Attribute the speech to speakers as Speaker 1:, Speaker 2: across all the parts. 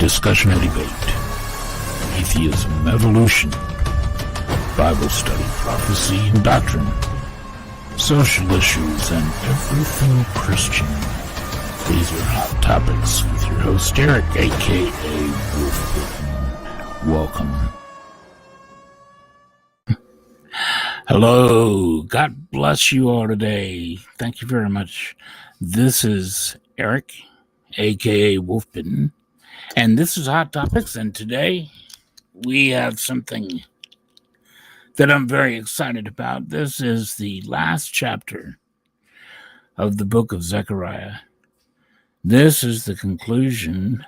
Speaker 1: discussion and debate, atheism, evolution, Bible study, prophecy and doctrine, social issues, and everything Christian. These are Hot Topics with your host Eric, a.k.a. Wolf. Welcome. Hello. God bless you all today. Thank you very much. This is Eric, a.k.a. Wolfbitten, and this is Hot Topics, and today we have something that I'm very excited about. This is the last chapter of the book of Zechariah. This is the conclusion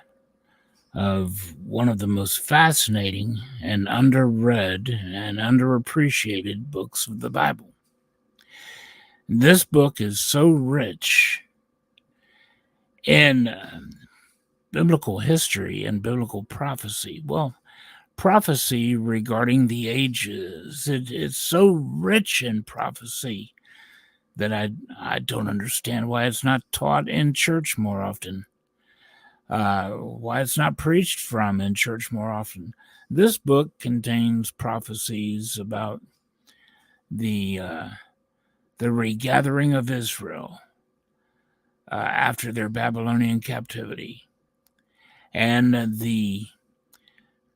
Speaker 1: of one of the most fascinating and underread and underappreciated books of the Bible. This book is so rich in biblical history and biblical prophecy. Well, prophecy regarding the ages. It's so rich in prophecy that I don't understand why it's not taught in church more often. Why it's not preached from in church more often. This book contains prophecies about the regathering of Israel after their Babylonian captivity, and the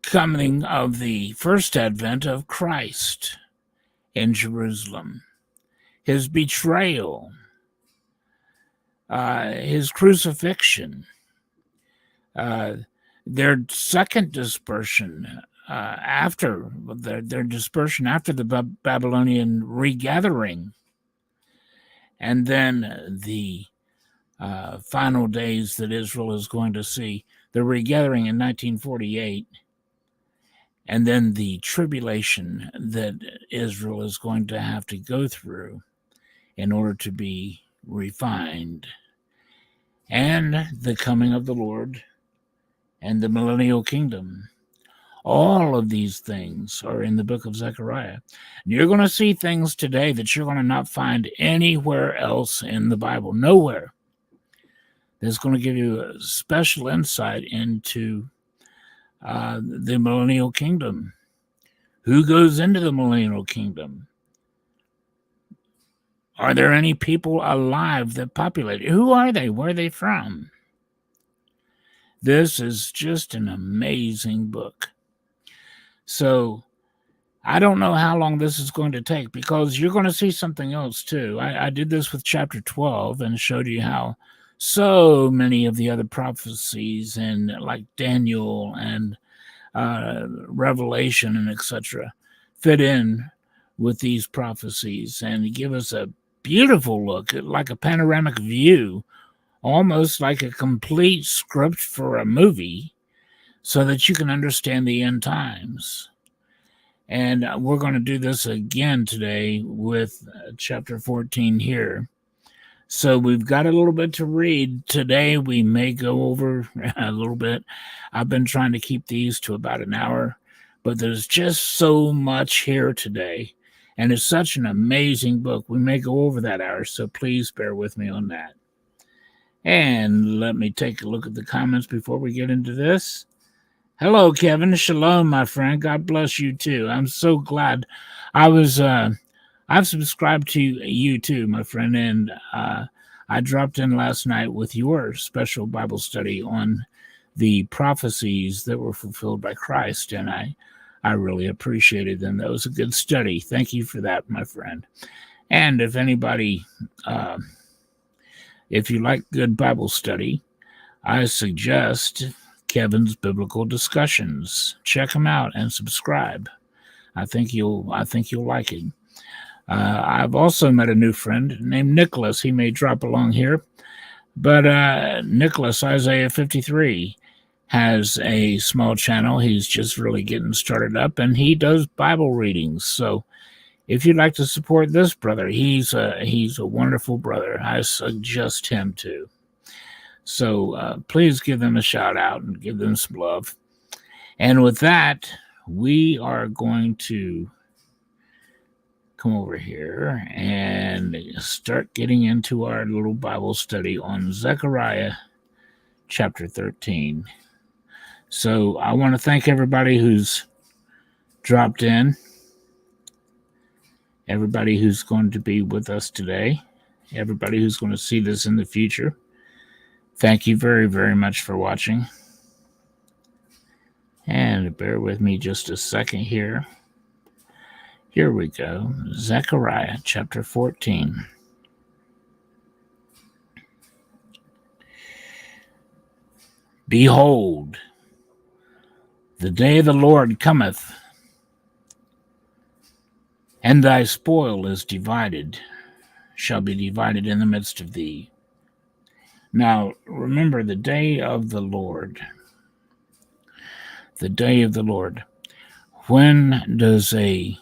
Speaker 1: coming of the first advent of Christ in Jerusalem, his betrayal, his crucifixion, their second dispersion after their dispersion after the Babylonian regathering, and then the final days that Israel is going to see, the regathering in 1948, and then the tribulation that Israel is going to have to go through in order to be refined, and the coming of the Lord and the Millennial Kingdom. All of these things are in the book of Zechariah. And you're going to see things today that you're going to not find anywhere else in the Bible. Nowhere. That's going to give you a special insight into the Millennial Kingdom. Who goes into the Millennial Kingdom? Are there any people alive that populate it? Who are they? Where are they from? This is just an amazing book. So I don't know how long this is going to take, because you're going to see something else too. I did this with chapter 12 and showed you how so many of the other prophecies, and like Daniel and Revelation and etc., fit in with these prophecies and give us a beautiful look, like a panoramic view, almost like a complete script for a movie, so that you can understand the end times. And we're going to do this again today with chapter 14 here. So we've got a little bit to read. Today we may go over a little bit. I've been trying to keep these to about an hour, but there's just so much here today. And it's such an amazing book. We may go over that hour, so please bear with me on that. And let me take a look at the comments before we get into this. Hello, Kevin. Shalom, my friend. God bless you too. I'm so glad. I've subscribed to you too, my friend, and I dropped in last night with your special Bible study on the prophecies that were fulfilled by Christ, and I really appreciated them. That was a good study. Thank you for that, my friend. And if anybody, if you like good Bible study, I suggest Kevin's Biblical Discussions. Check them out and subscribe. I think you'll like it. I've also met a new friend named Nicholas. He may drop along here, but Nicholas, Isaiah 53, has a small channel. He's just really getting started up, and he does Bible readings. So if you'd like to support this brother, he's a wonderful brother. I suggest him too. So please give them a shout out and give them some love. And with that, we are going to come over here and start getting into our little Bible study on Zechariah chapter 13. So I want to thank everybody who's dropped in, everybody who's going to be with us today, everybody who's going to see this in the future. Thank you very, very much for watching. And bear with me just a second here. Here we go. Zechariah chapter 14. Behold, the day of the Lord cometh, and thy spoil is divided, shall be divided in the midst of thee. Now, remember the day of the Lord. The day of the Lord. When does a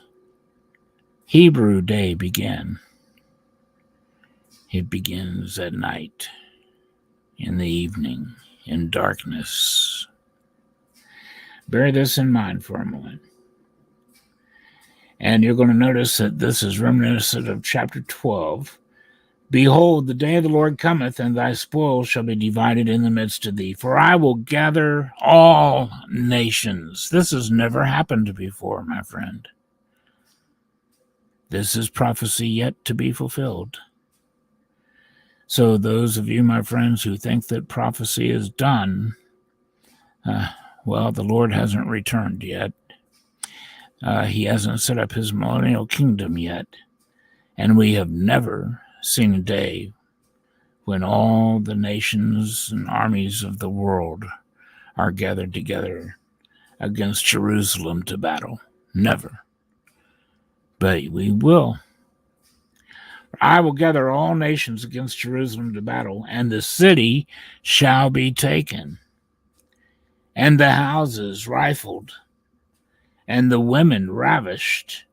Speaker 1: Hebrew day begin? It begins at night, in the evening, in darkness. Bear this in mind for a moment. And you're going to notice that this is reminiscent of chapter 12. Behold, the day of the Lord cometh, and thy spoil shall be divided in the midst of thee. For I will gather all nations. This has never happened before, my friend. This is prophecy yet to be fulfilled. So those of you, my friends, who think that prophecy is done, well, the Lord hasn't returned yet. He hasn't set up his millennial kingdom yet. And we have never seen a day when all the nations and armies of the world are gathered together against Jerusalem to battle. Never. But we will. I will gather all nations against Jerusalem to battle, and the city shall be taken, and the houses rifled, and the women ravished,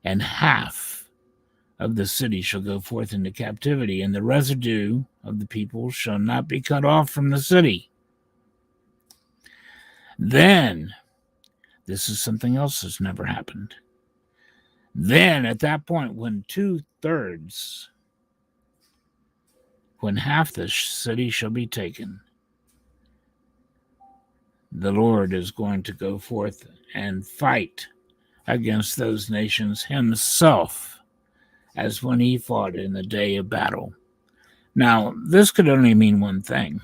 Speaker 1: and half of the city shall go forth into captivity, and the residue of the people shall not be cut off from the city. Then, this is something else that's never happened. Then, at that point, when half the city shall be taken, the Lord is going to go forth and fight against those nations himself, as when he fought in the day of battle. Now, this could only mean one thing.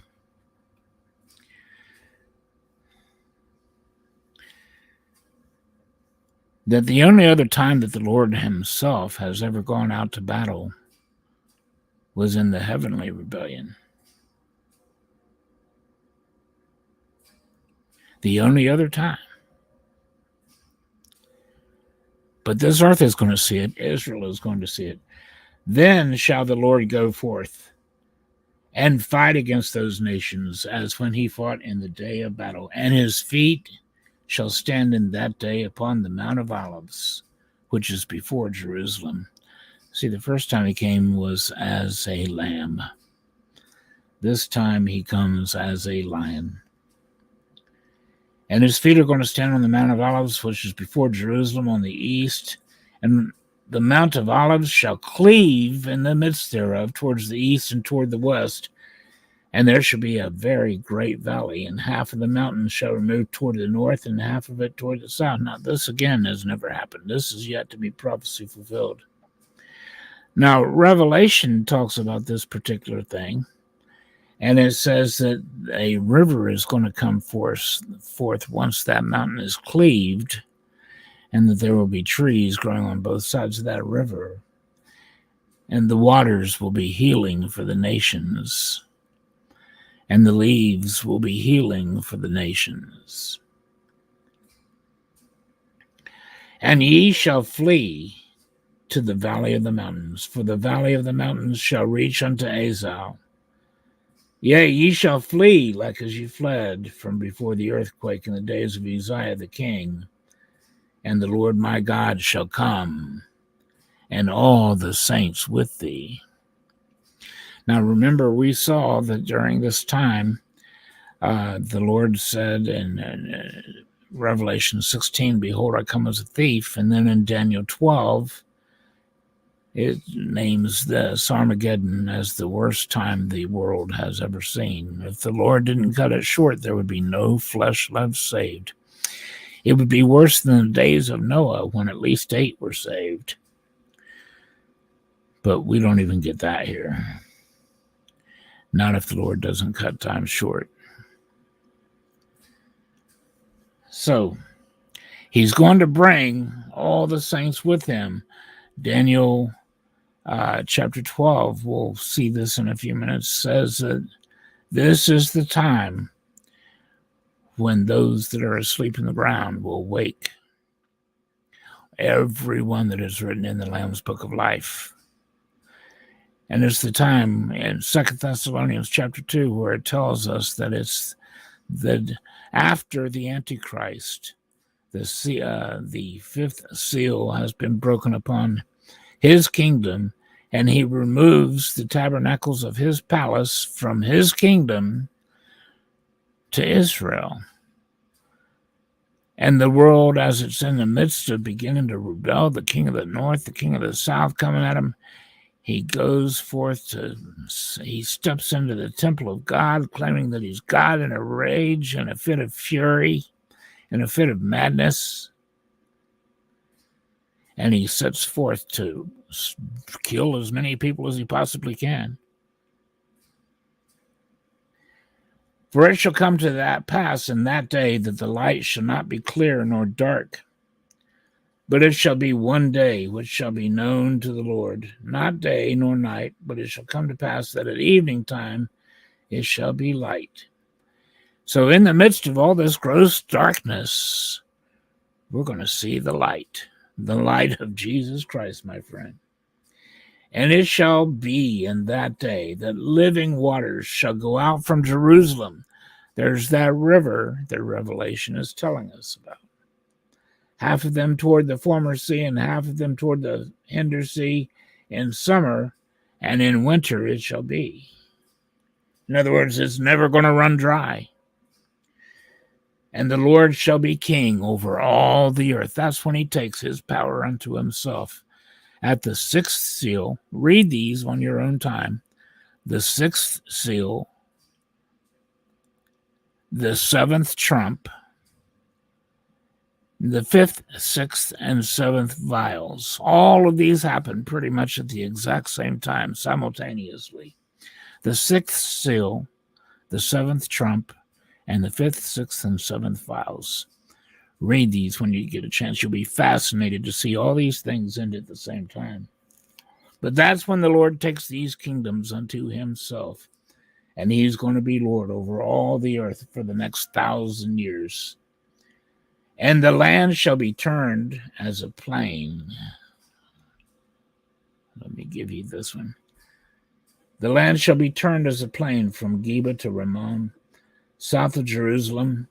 Speaker 1: That the only other time that the Lord himself has ever gone out to battle was in the heavenly rebellion. The only other time. But this earth is going to see it. Israel is going to see it. Then shall the Lord go forth and fight against those nations as when he fought in the day of battle. And his feet shall stand in that day upon the Mount of Olives, which is before Jerusalem. See, the first time he came was as a lamb. This time he comes as a lion. And his feet are going to stand on the Mount of Olives, which is before Jerusalem on the east. And the Mount of Olives shall cleave in the midst thereof towards the east and toward the west. And there shall be a very great valley, and half of the mountain shall remove toward the north, and half of it toward the south. Now, this again has never happened. This is yet to be prophecy fulfilled. Now, Revelation talks about this particular thing, and it says that a river is going to come forth once that mountain is cleaved, and that there will be trees growing on both sides of that river, and the waters will be healing for the nations, and the leaves will be healing for the nations. And ye shall flee to the valley of the mountains, for the valley of the mountains shall reach unto Azal. Yea, ye shall flee like as ye fled from before the earthquake in the days of Uzziah the king. And the Lord my God shall come, and all the saints with thee. Now remember, we saw that during this time, the Lord said in Revelation 16, behold, I come as a thief. And then in Daniel 12, It names this Armageddon as the worst time the world has ever seen. If the Lord didn't cut it short, there would be no flesh left saved. It would be worse than the days of Noah, when at least 8 were saved. But we don't even get that here. Not if the Lord doesn't cut time short. So, he's going to bring all the saints with him. Daniel chapter 12, we'll see this in a few minutes, says that this is the time when those that are asleep in the ground will wake. Everyone that is written in the Lamb's Book of Life. And it's the time in 2 Thessalonians chapter 2 where it tells us that it's that after the Antichrist, the fifth seal has been broken upon his kingdom, and he removes the tabernacles of his palace from his kingdom to Israel. And the world, as it's in the midst of beginning to rebel, the king of the north, the king of the south coming at him, he goes forth he steps into the temple of God, claiming that he's God in a rage and a fit of fury and a fit of madness. And he sets forth to kill as many people as he possibly can. For it shall come to that pass in that day that the light shall not be clear nor dark, but it shall be one day which shall be known to the Lord, not day nor night, but it shall come to pass that at evening time it shall be light. So in the midst of all this gross darkness, we're going to see the light of Jesus Christ, my friend. And it shall be in that day that living waters shall go out from Jerusalem. There's that river that Revelation is telling us about. Half of them toward the former sea and half of them toward the hinder sea in summer, and in winter it shall be. In other words, it's never going to run dry. And the Lord shall be king over all the earth. That's when he takes his power unto himself. At the sixth seal, read these on your own time. The sixth seal, the seventh trump, the fifth, sixth, and seventh vials. All of these happen pretty much at the exact same time, simultaneously. The sixth seal, the seventh trump, and the fifth, sixth, and seventh vials. Read these when you get a chance. You'll be fascinated to see all these things end at the same time. But that's when the Lord takes these kingdoms unto himself. And he's going to be Lord over all the earth for the next 1,000 years. And the land shall be turned as a plain. Let me give you this one. The land shall be turned as a plain from Geba to Rimmon, south of Jerusalem.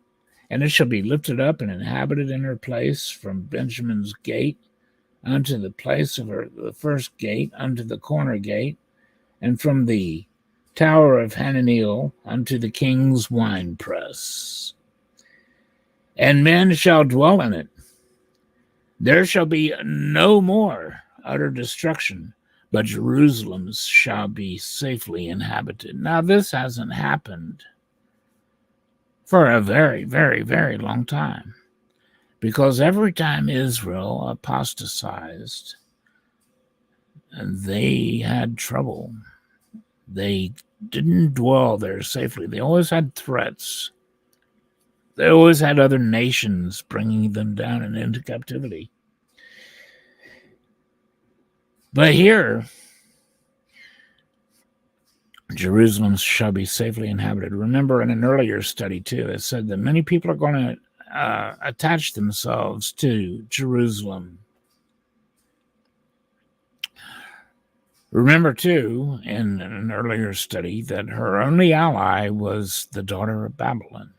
Speaker 1: And it shall be lifted up and inhabited in her place from Benjamin's gate unto the place of the first gate, unto the corner gate, and from the tower of Hananiel unto the king's winepress. And men shall dwell in it. There shall be no more utter destruction, but Jerusalem shall be safely inhabited. Now, this hasn't happened for a very, very, very long time. Because every time Israel apostatized, they had trouble. They didn't dwell there safely. They always had threats. They always had other nations bringing them down and into captivity. But here, Jerusalem shall be safely inhabited. Remember in an earlier study, too, it said that many people are going to attach themselves to Jerusalem. Remember, too, in an earlier study, that her only ally was the daughter of Babylon.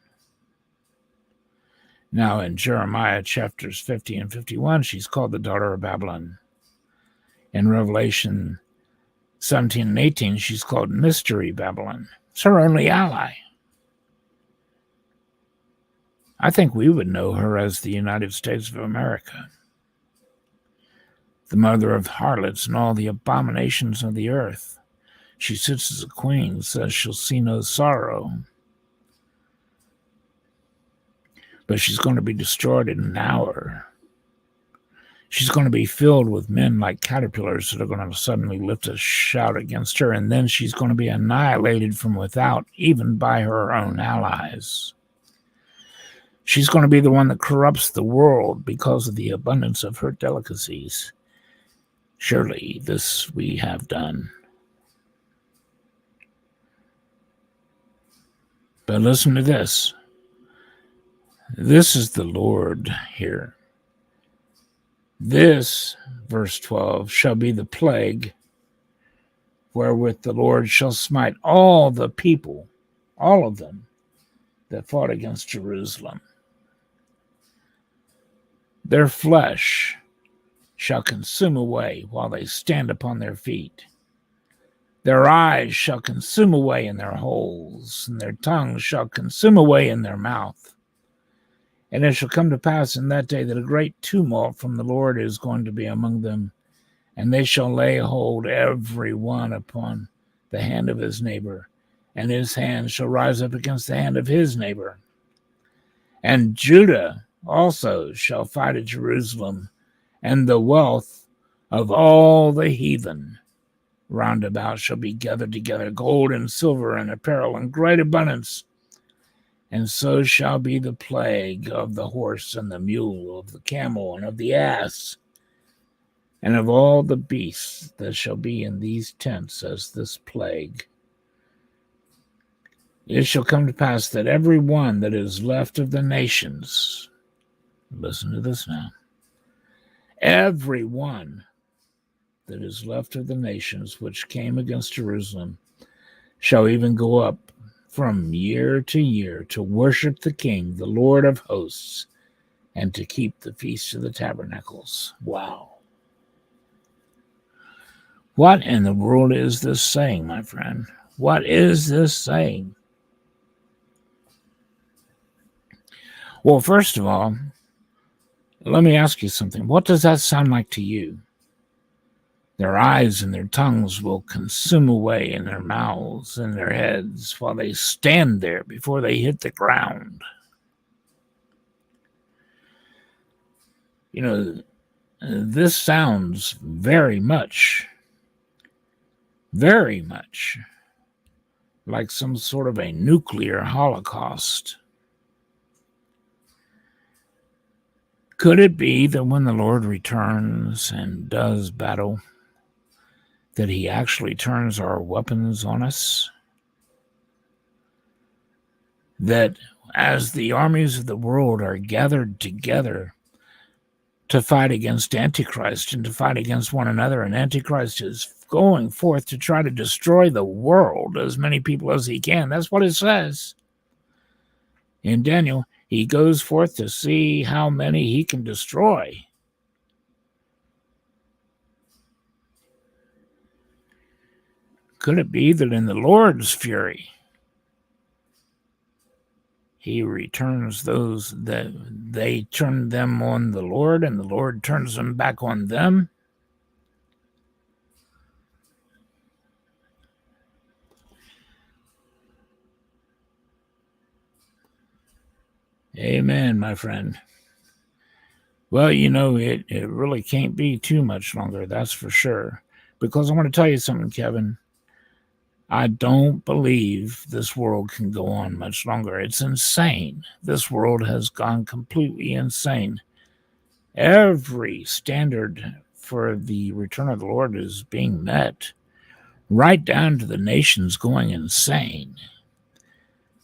Speaker 1: Now, in Jeremiah chapters 50 and 51, she's called the daughter of Babylon. In Revelation 17 and 18, she's called Mystery Babylon. It's her only ally. I think we would know her as the United States of America. the mother of harlots and all the abominations of the earth. She sits as a queen, says she'll see no sorrow. But she's going to be destroyed in an hour. She's going to be filled with men like caterpillars that are going to suddenly lift a shout against her, and then she's going to be annihilated from without, even by her own allies. She's going to be the one that corrupts the world because of the abundance of her delicacies. Surely this we have done. But listen to this. This is the Lord here. This, verse 12, shall be the plague wherewith the Lord shall smite all the people, all of them, that fought against Jerusalem. Their flesh shall consume away while they stand upon their feet. Their eyes shall consume away in their holes, and their tongues shall consume away in their mouth. And it shall come to pass in that day that a great tumult from the Lord is going to be among them, and they shall lay hold every one upon the hand of his neighbor, and his hand shall rise up against the hand of his neighbor. And Judah also shall fight at Jerusalem, and the wealth of all the heathen round about shall be gathered together, gold and silver and apparel in great abundance. And so shall be the plague of the horse and the mule, of the camel and of the ass, and of all the beasts that shall be in these tents as this plague. It shall come to pass that every one that is left of the nations, listen to this now, every one that is left of the nations which came against Jerusalem shall even go up from year to year to worship the King, the Lord of hosts, and to keep the Feast of the Tabernacles. Wow. What in the world is this saying, my friend? What is this saying? Well, first of all, let me ask you something. What does that sound like to you? Their eyes and their tongues will consume away in their mouths and their heads while they stand there before they hit the ground. You know, this sounds very much like some sort of a nuclear holocaust. Could it be that when the Lord returns and does battle, that he actually turns our weapons on us? That as the armies of the world are gathered together to fight against Antichrist and to fight against one another, and Antichrist is going forth to try to destroy the world, as many people as he can. That's what it says in Daniel. He goes forth to see how many he can destroy. Could it be that in the Lord's fury, he returns those that they turn them on the Lord, and the Lord turns them back on them? Amen, my friend. Well, you know, it really can't be too much longer, that's for sure. Because I want to tell you something, Kevin. I don't believe this world can go on much longer. It's insane. This world has gone completely insane. Every standard for the return of the Lord is being met, right down to the nations going insane,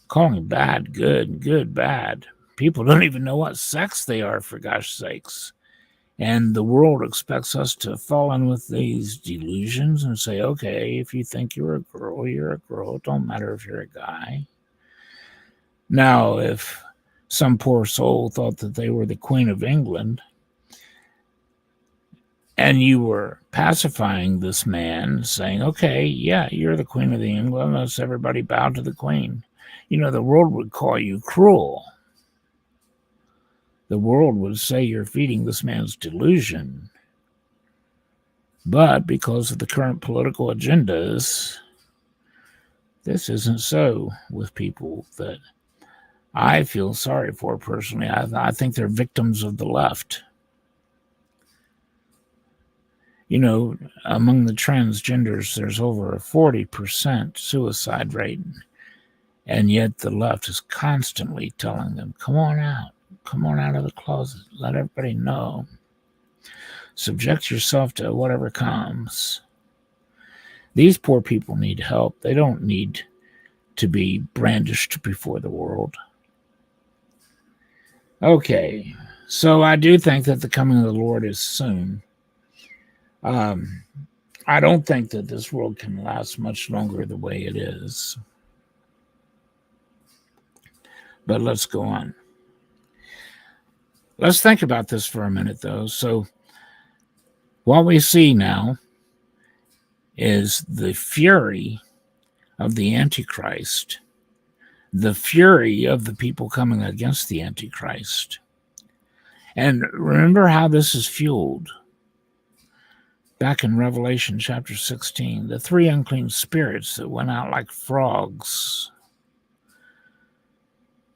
Speaker 1: calling bad good and good bad. People don't even know what sex they are, for gosh sakes. And the world expects us to fall in with these delusions and say, okay, if you think you're a girl, you're a girl. It don't matter if you're a guy. Now, if some poor soul thought that they were the Queen of England, and you were pacifying this man, saying, okay, yeah, you're the Queen of England, let's everybody bow to the Queen. You know, the world would call you cruel. The world would say you're feeding this man's delusion. But because of the current political agendas, this isn't so with people that I feel sorry for personally. I think they're victims of the left. You know, among the transgenders, there's over a 40% suicide rate. And yet the left is constantly telling them, come on out of the closet, let everybody know. Subject yourself to whatever comes. These poor people need help. They don't need to be brandished before the world. Okay, so I do think that the coming of the Lord is soon. I don't think that this world can last much longer the way it is. But let's go on. Let's think about this for a minute, though. So what we see now is the fury of the Antichrist, the fury of the people coming against the Antichrist. And remember how this is fueled. Back in Revelation chapter 16, the three unclean spirits that went out like frogs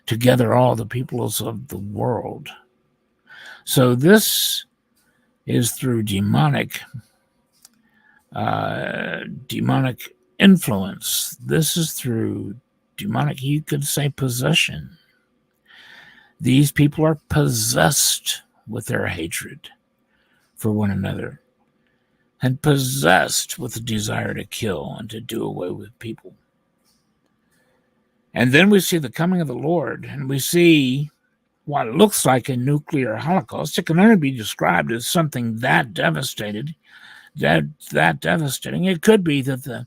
Speaker 1: to gather all the peoples of the world. So this is through demonic influence. This is through demonic, you could say, possession. These people are possessed with their hatred for one another and possessed with the desire to kill and to do away with people. And then we see the coming of the Lord, and we see what looks like a nuclear holocaust. It can only be described as something that devastating. It could be that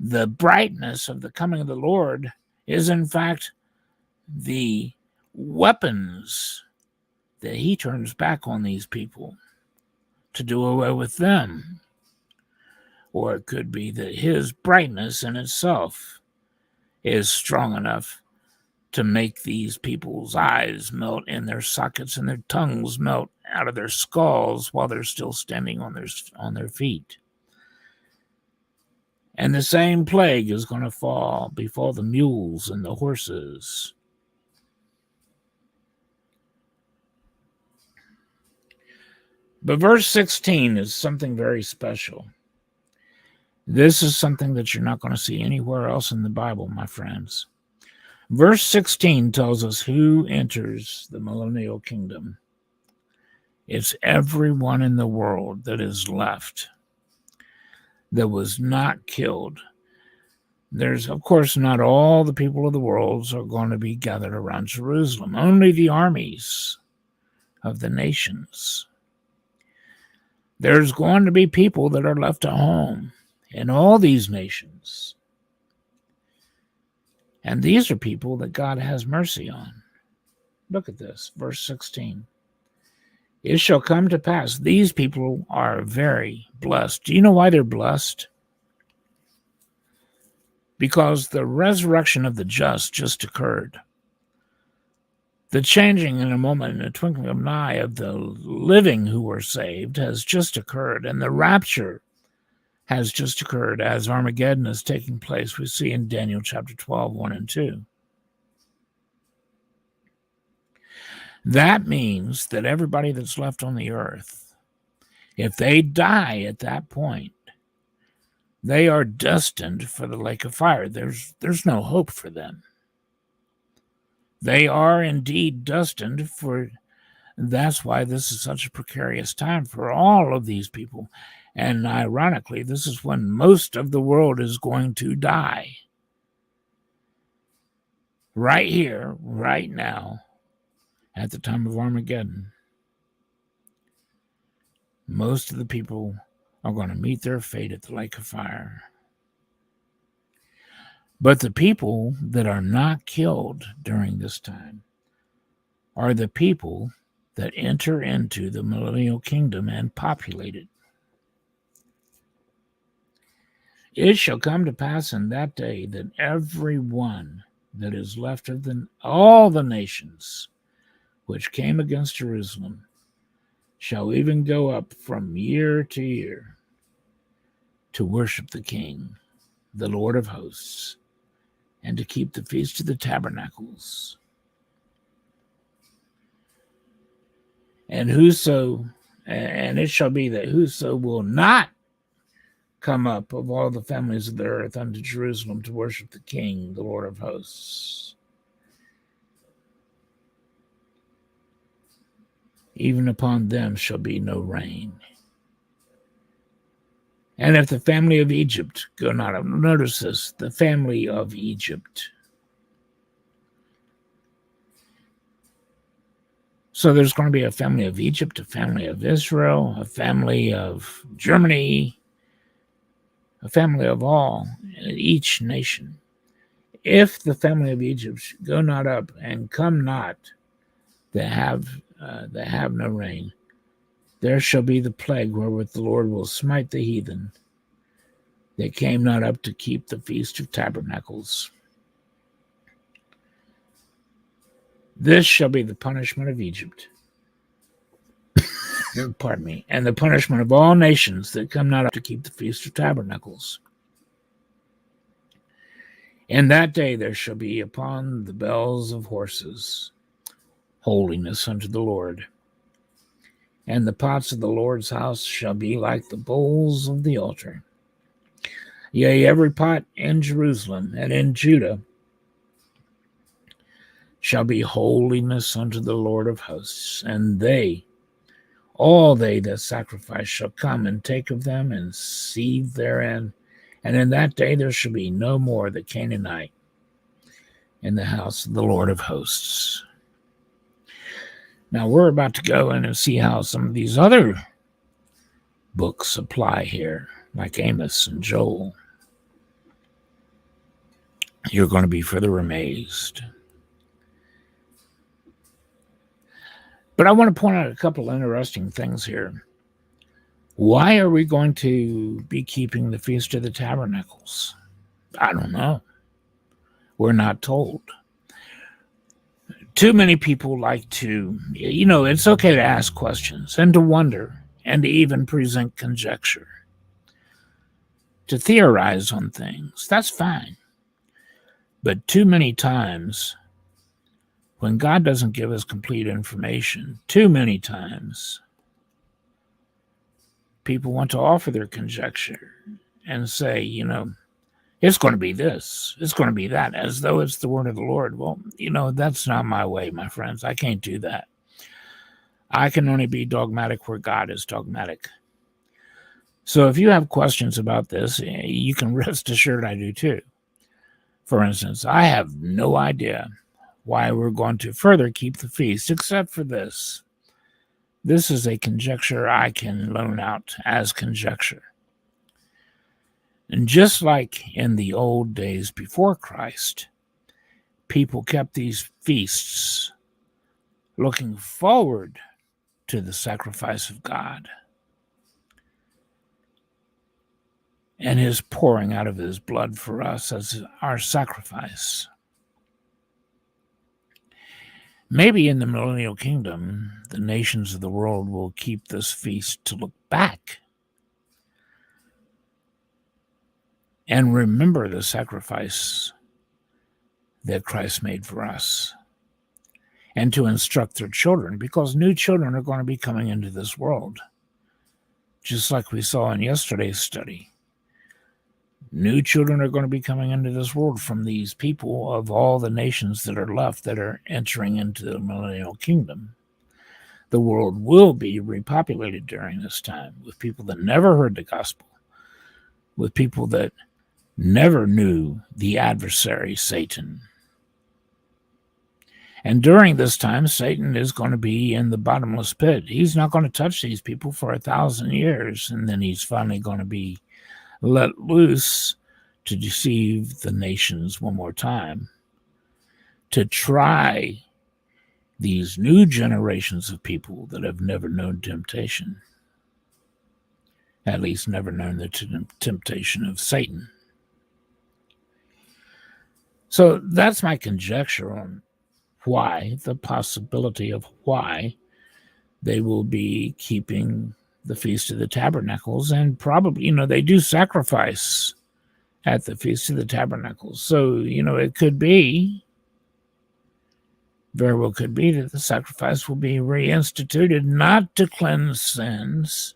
Speaker 1: the brightness of the coming of the Lord is, in fact, the weapons that he turns back on these people to do away with them. Or it could be that his brightness in itself is strong enough to make these people's eyes melt in their sockets and their tongues melt out of their skulls while they're still standing on their feet. And the same plague is going to befall the mules and the horses. But verse 16 is something very special. This is something that you're not going to see anywhere else in the Bible, my friends. Verse 16 tells us who enters the millennial kingdom. It's everyone in the world that is left, that was not killed. There's, of course, not all the people of the world are going to be gathered around Jerusalem. Only the armies of the nations. There's going to be people that are left at home in all these nations. And these are people that God has mercy on. Look at this, verse 16. It shall come to pass. These people are very blessed. Do you know why they're blessed? Because the resurrection of the just occurred. The changing in a moment, in a twinkling of an eye, of the living who were saved has just occurred. And the rapture has just occurred as Armageddon is taking place. We see in Daniel chapter 12, 1 and 2. That means that everybody that's left on the earth, if they die at that point, they are destined for the lake of fire. There's no hope for them. They are indeed destined for. That's why this is such a precarious time for all of these people. And ironically, this is when most of the world is going to die. Right here, right now, at the time of Armageddon. Most of the people are going to meet their fate at the lake of fire. But the people that are not killed during this time are the people that enter into the millennial kingdom and populate it. It shall come to pass in that day that every one that is left of all the nations which came against Jerusalem shall even go up from year to year. to worship the King, the Lord of hosts, and to keep the Feast of the Tabernacles. And it shall be that whoso will not come up of all the families of the earth unto Jerusalem to worship the King, the Lord of hosts, even upon them shall be no rain. And if the family of Egypt go not up, notice this, the family of Egypt. So there's going to be a family of Egypt, a family of Israel, a family of Germany, a family of all, each nation. If the family of Egypt go not up and come not, that have no rain, there shall be the plague wherewith the Lord will smite the heathen that came not up to keep the Feast of Tabernacles. This shall be the punishment of Egypt. Pardon me. And the punishment of all nations that come not up to keep the Feast of Tabernacles. In that day there shall be upon the bells of horses holiness unto the Lord. And the pots of the Lord's house shall be like the bowls of the altar. Yea, every pot in Jerusalem and in Judah shall be holiness unto the Lord of hosts, and all they that sacrifice shall come and take of them and seethe therein. And in that day there shall be no more the Canaanite in the house of the Lord of hosts. Now we're about to go in and see how some of these other books apply here, like Amos and Joel. You're going to be further amazed. But I want to point out a couple interesting things here. Why are we going to be keeping the Feast of the Tabernacles? I don't know. We're not told. Too many people like to, it's okay to ask questions and to wonder and to even present conjecture. To theorize on things, that's fine. But too many times, when God doesn't give us complete information, too many times, people want to offer their conjecture and say, it's going to be this, it's going to be that, as though it's the word of the Lord. Well, that's not my way, my friends. I can't do that. I can only be dogmatic where God is dogmatic. So if you have questions about this, you can rest assured I do too. For instance, I have no idea why we're going to further keep the feast, except for this. This is a conjecture I can loan out as conjecture. And just like in the old days before Christ, people kept these feasts looking forward to the sacrifice of God and his pouring out of his blood for us as our sacrifice. Maybe in the Millennial Kingdom, the nations of the world will keep this feast to look back and remember the sacrifice that Christ made for us, and to instruct their children, because new children are going to be coming into this world, just like we saw in yesterday's study. New children are going to be coming into this world from these people of all the nations that are left that are entering into the Millennial Kingdom. The world will be repopulated during this time with people that never heard the gospel, with people that never knew the adversary, Satan. And during this time, Satan is going to be in the bottomless pit. He's not going to touch these people for 1,000 years, and then he's finally going to be let loose to deceive the nations one more time, to try these new generations of people that have never known temptation, at least never known the temptation of Satan. So that's my conjecture on why, the possibility of why they will be keeping the Feast of the Tabernacles, and probably, they do sacrifice at the Feast of the Tabernacles. So, it could be, very well could be, that the sacrifice will be reinstituted, not to cleanse sins,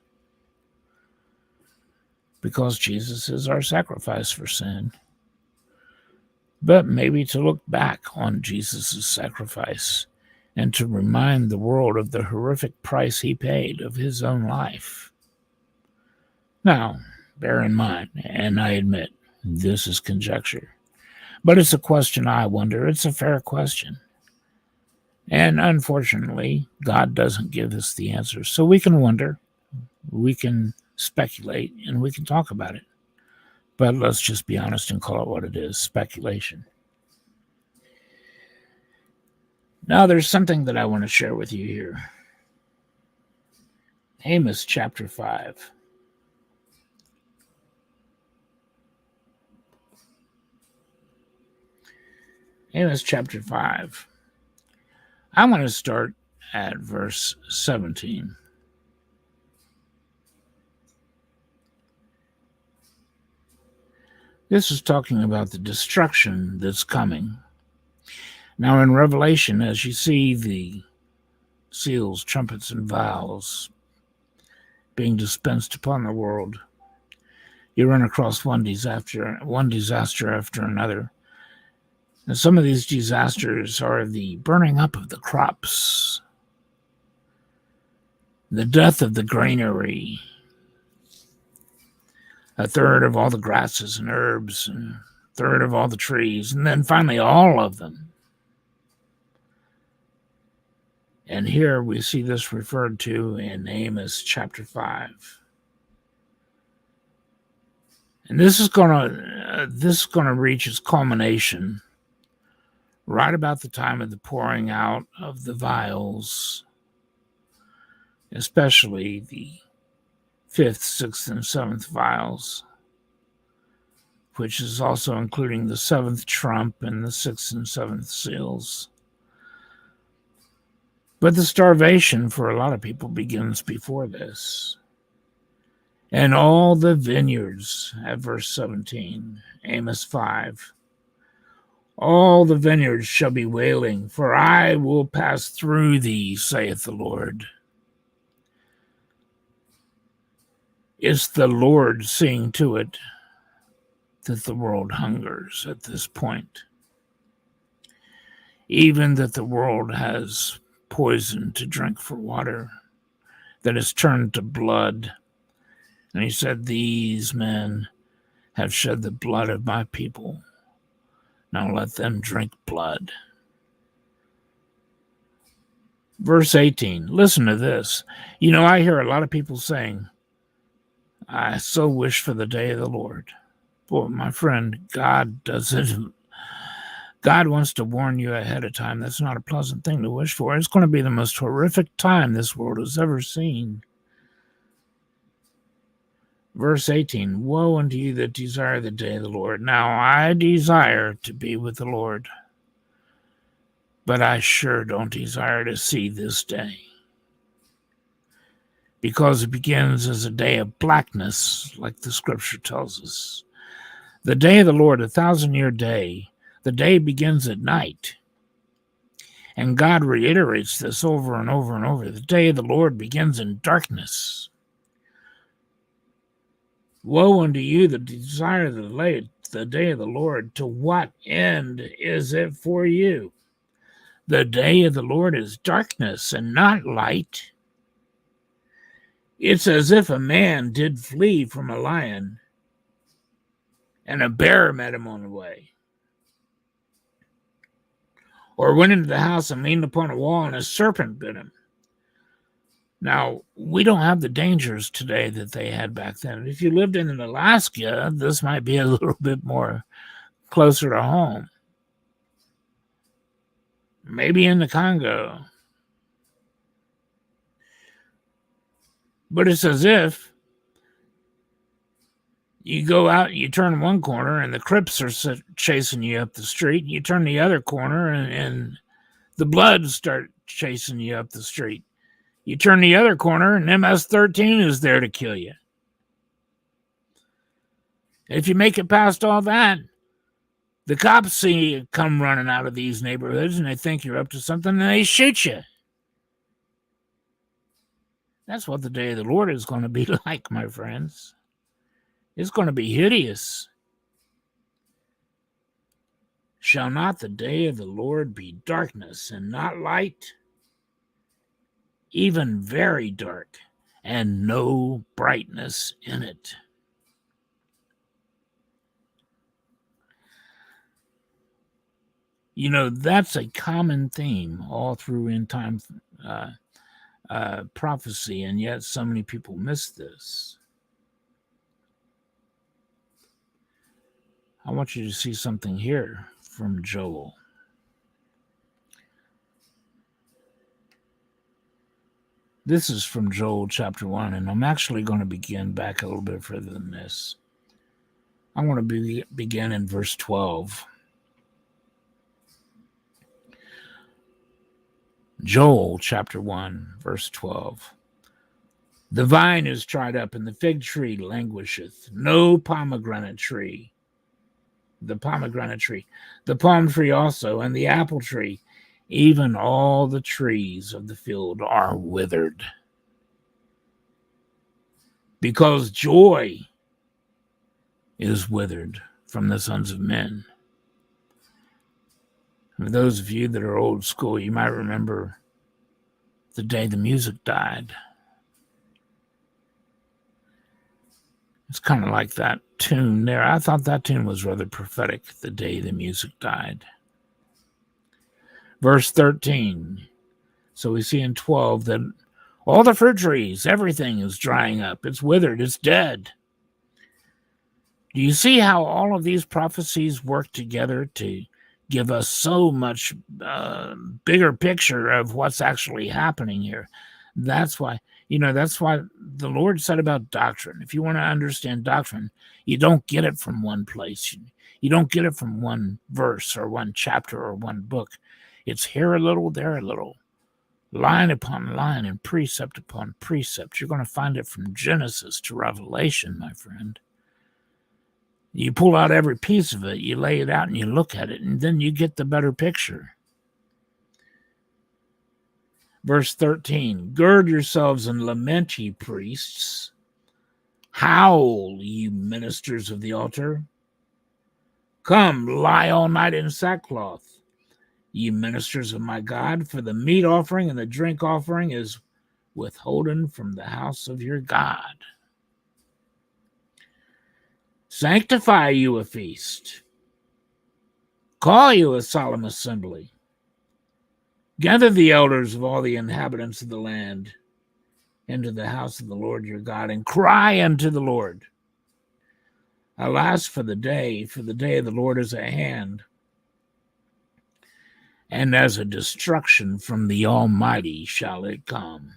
Speaker 1: because Jesus is our sacrifice for sin, but maybe to look back on Jesus' sacrifice and to remind the world of the horrific price he paid of his own life. Now, bear in mind, and I admit, this is conjecture, but it's a question I wonder. It's a fair question. And unfortunately, God doesn't give us the answer. So we can wonder, we can speculate, and we can talk about it. But let's just be honest and call it what it is, speculation. Now, there's something that I want to share with you here. Amos chapter 5. Amos chapter 5. I'm going to start at verse 17. This is talking about the destruction that's coming. Now in Revelation, as you see the seals, trumpets, and vials being dispensed upon the world, you run across one disaster after another. And some of these disasters are the burning up of the crops, the death of the granary, a third of all the grasses and herbs, and a third of all the trees, and then finally all of them. And here we see this referred to in Amos chapter 5. And this is going to reach its culmination right about the time of the pouring out of the vials, especially the 5th, 6th, and 7th vials, which is also including the 7th trump and the 6th and 7th seals. But the starvation for a lot of people begins before this. And all the vineyards, at verse 17, Amos 5, all the vineyards shall be wailing, for I will pass through thee, saith the Lord. It's the Lord seeing to it that the world hungers at this point. Even that the world has poison to drink for water, that is turned to blood. And he said, these men have shed the blood of my people. Now let them drink blood. Verse 18, listen to this. I hear a lot of people saying, I so wish for the day of the Lord. Boy, my friend, God doesn't. God wants to warn you ahead of time. That's not a pleasant thing to wish for. It's going to be the most horrific time this world has ever seen. Verse 18, woe unto you that desire the day of the Lord. Now I desire to be with the Lord, but I sure don't desire to see this day, because it begins as a day of blackness, like the scripture tells us. The day of the Lord, 1,000-year day, the day begins at night. And God reiterates this over and over and over. The day of the Lord begins in darkness. Woe unto you that desire the day of the Lord. To what end is it for you? The day of the Lord is darkness and not light. It's as if a man did flee from a lion and a bear met him on the way. Or went into the house and leaned upon a wall and a serpent bit him. Now, we don't have the dangers today that they had back then. If you lived in Alaska, this might be a little bit more closer to home. Maybe in the Congo. But it's as if you go out, you turn one corner, and the Crips are chasing you up the street. You turn the other corner, and the Bloods start chasing you up the street. You turn the other corner, and MS-13 is there to kill you. If you make it past all that, the cops see you come running out of these neighborhoods, and they think you're up to something, and they shoot you. That's what the day of the Lord is going to be like, my friends. It's going to be hideous. Shall not the day of the Lord be darkness and not light? Even very dark, and no brightness in it. You know, that's a common theme all through end time prophecy, and yet so many people miss this. I want you to see something here from Joel. This is from Joel chapter 1, and I'm actually going to begin back a little bit further than this. I want to begin in verse 12. Joel chapter 1, verse 12. The vine is dried up, and the fig tree languisheth. No pomegranate tree. The pomegranate tree. The palm tree also, and the apple tree. Even all the trees of the field are withered. Because joy is withered from the sons of men. For those of you that are old school, you might remember the day the music died. It's kind of like that tune there. I thought that tune was rather prophetic, the day the music died. Verse 13. So we see in 12 that all the fruit trees, everything is drying up. It's withered. It's dead. Do you see how all of these prophecies work together to give us so much bigger picture of what's actually happening here? That's why the Lord said about doctrine. If you want to understand doctrine, you don't get it from one place. You don't get it from one verse or one chapter or one book. It's here a little, there a little, line upon line and precept upon precept. You're going to find it from Genesis to Revelation, my friend. You pull out every piece of it, you lay it out and you look at it, and then you get the better picture. Verse 13, gird yourselves and lament, ye priests. Howl, ye ministers of the altar. Come, lie all night in sackcloth, ye ministers of my God, for the meat offering and the drink offering is withholden from the house of your God. Sanctify you a feast. Call you a solemn assembly. Gather the elders of all the inhabitants of the land into the house of the Lord your God, and cry unto the Lord. Alas, for the day of the Lord is at hand, and as a destruction from the Almighty shall it come.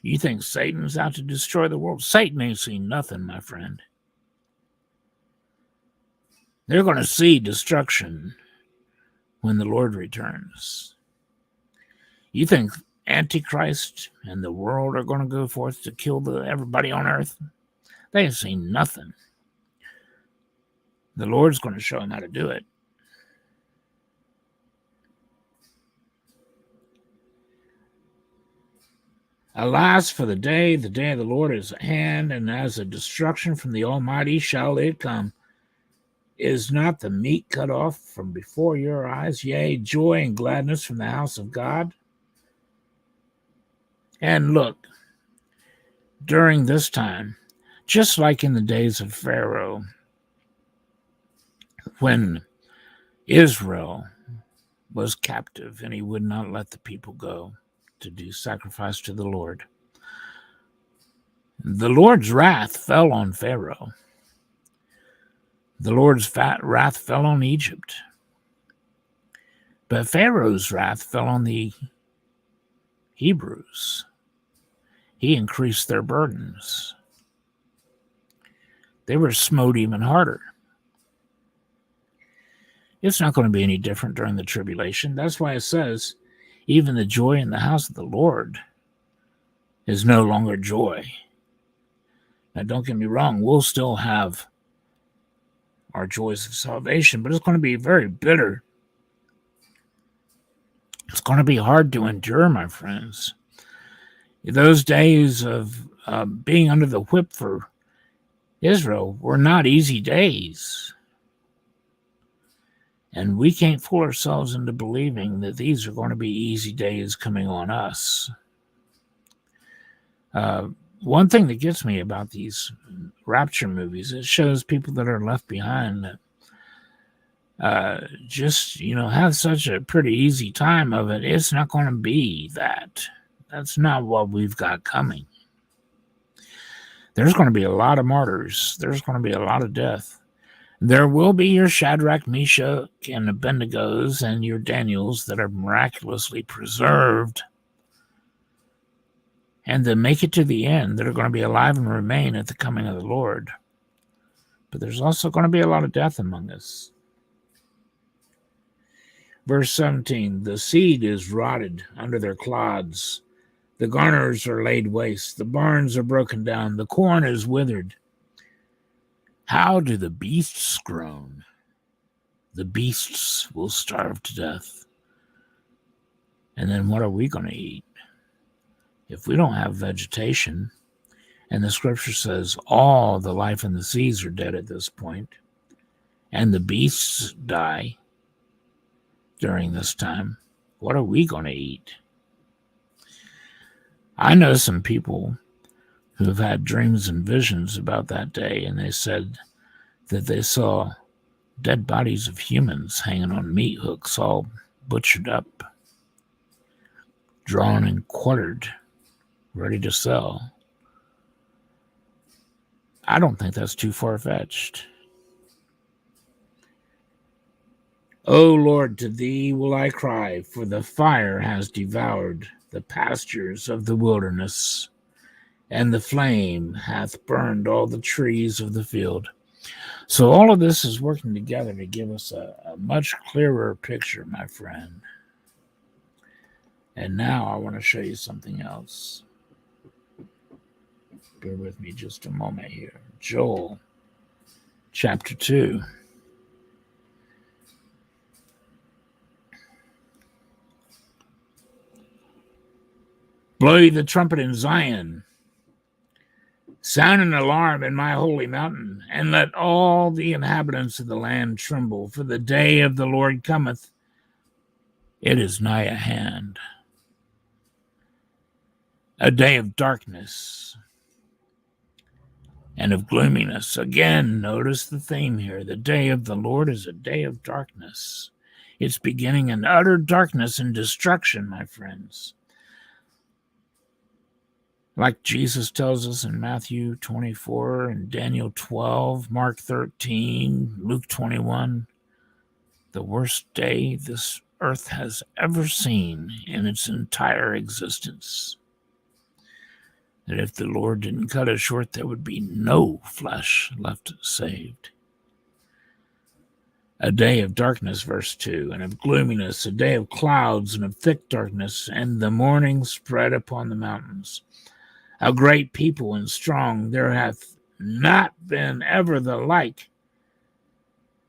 Speaker 1: You think Satan's out to destroy the world? Satan ain't seen nothing, my friend. They're going to see destruction when the Lord returns. You think Antichrist and the world are going to go forth to kill everybody on earth? They ain't seen nothing. The Lord's going to show them how to do it. Alas, for the day of the Lord is at hand, and as a destruction from the Almighty shall it come. Is not the meat cut off from before your eyes, yea, joy and gladness from the house of God? And look, during this time, just like in the days of Pharaoh, when Israel was captive and he would not let the people go to do sacrifice to the Lord, the Lord's wrath fell on Pharaoh. The Lord's wrath fell on Egypt. But Pharaoh's wrath fell on the Hebrews. He increased their burdens. They were smote even harder. It's not going to be any different during the tribulation. That's why it says, Even the joy in the house of the Lord is no longer joy. Now, don't get me wrong, we'll still have our joys of salvation, but it's going to be very bitter. It's going to be hard to endure, my friends. Those days of being under the whip for Israel were not easy days. And we can't fool ourselves into believing that these are going to be easy days coming on us. One thing that gets me about these rapture movies, it shows people that are left behind that just, have such a pretty easy time of it. It's not going to be that. That's not what we've got coming. There's going to be a lot of martyrs. There's going to be a lot of death. There will be your Shadrach, Meshach, and Abednego's and your Daniels that are miraculously preserved and that make it to the end, that are going to be alive and remain at the coming of the Lord. But there's also going to be a lot of death among us. Verse 17, the seed is rotted under their clods. The garners are laid waste. The barns are broken down. The corn is withered. How do the beasts groan? The beasts will starve to death. And then what are we going to eat? If we don't have vegetation, and the scripture says all the life in the seas are dead at this point, and the beasts die during this time, what are we going to eat? I know some people who have had dreams and visions about that day, and they said that they saw dead bodies of humans hanging on meat hooks, all butchered up, drawn and quartered, ready to sell. I don't think that's too far-fetched. O Lord, to thee will I cry, for the fire has devoured the pastures of the wilderness, and the flame hath burned all the trees of the field. So all of this is working together to give us a much clearer picture, my friend. And now I want to show you something else. Bear with me just a moment here. Joel, chapter 2. Blow ye the trumpet in Zion. Sound an alarm in my holy mountain, and let all the inhabitants of the land tremble, for the day of the Lord cometh. It is nigh at hand. A day of darkness and of gloominess. Again, notice the theme here. The day of the Lord is a day of darkness. It's beginning in utter darkness and destruction, my friends. Like Jesus tells us in Matthew 24 and Daniel 12, Mark 13, Luke 21, the worst day this earth has ever seen in its entire existence. That if the Lord didn't cut it short, there would be no flesh left saved. A day of darkness, verse 2, and of gloominess, a day of clouds and of thick darkness, and the morning spread upon the mountains. A great people and strong, there hath not been ever the like,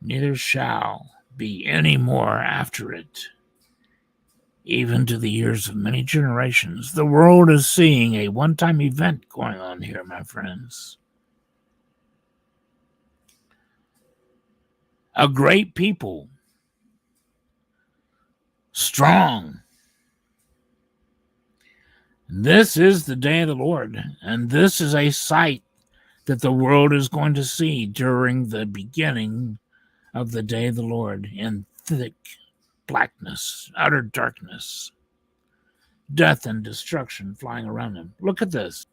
Speaker 1: neither shall be any more after it, even to the years of many generations. The world is seeing a one-time event going on here, my friends. A great people, strong. This is the day of the Lord, and this is a sight that the world is going to see during the beginning of the day of the Lord, in thick blackness, utter darkness, death and destruction flying around them. Look at this.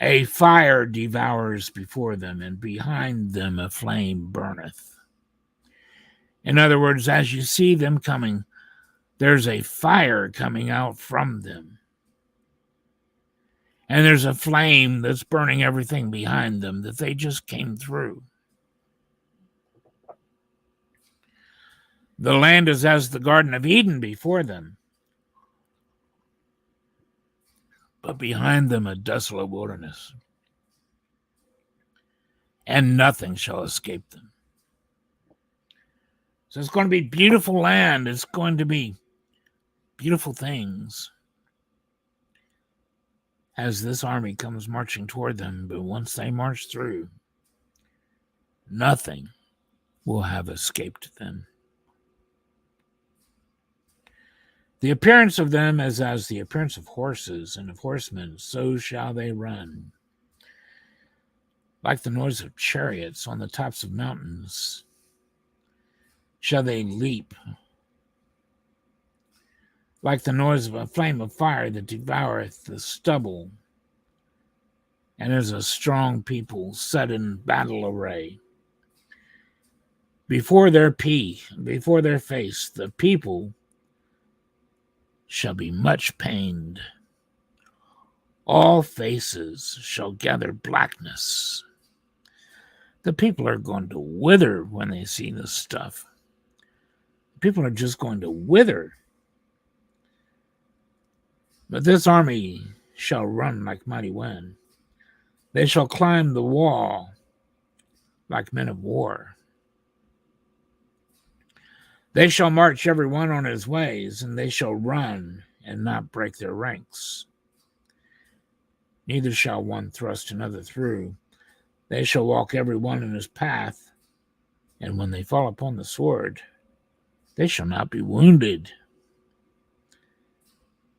Speaker 1: A fire devours before them, and behind them a flame burneth. In other words, as you see them coming, there's a fire coming out from them. And there's a flame that's burning everything behind them that they just came through. The land is as the Garden of Eden before them. but behind them a desolate wilderness, and nothing shall escape them. So it's going to be beautiful land. It's going to be beautiful things as this army comes marching toward them. But once they march through, nothing will have escaped them. The appearance of them is as the appearance of horses and of horsemen, so shall they run. Like the noise of chariots on the tops of mountains, shall they leap. Like the noise of a flame of fire that devoureth the stubble, and is a strong people set in battle array. Before their face, the people shall be much pained. All faces shall gather blackness. The people are going to wither when they see this stuff. People are just going to wither. But this army shall run like mighty wind. They shall climb the wall like men of war. They shall march every one on his ways, and they shall run and not break their ranks. Neither shall one thrust another through. They shall walk every one in his path, and when they fall upon the sword, they shall not be wounded.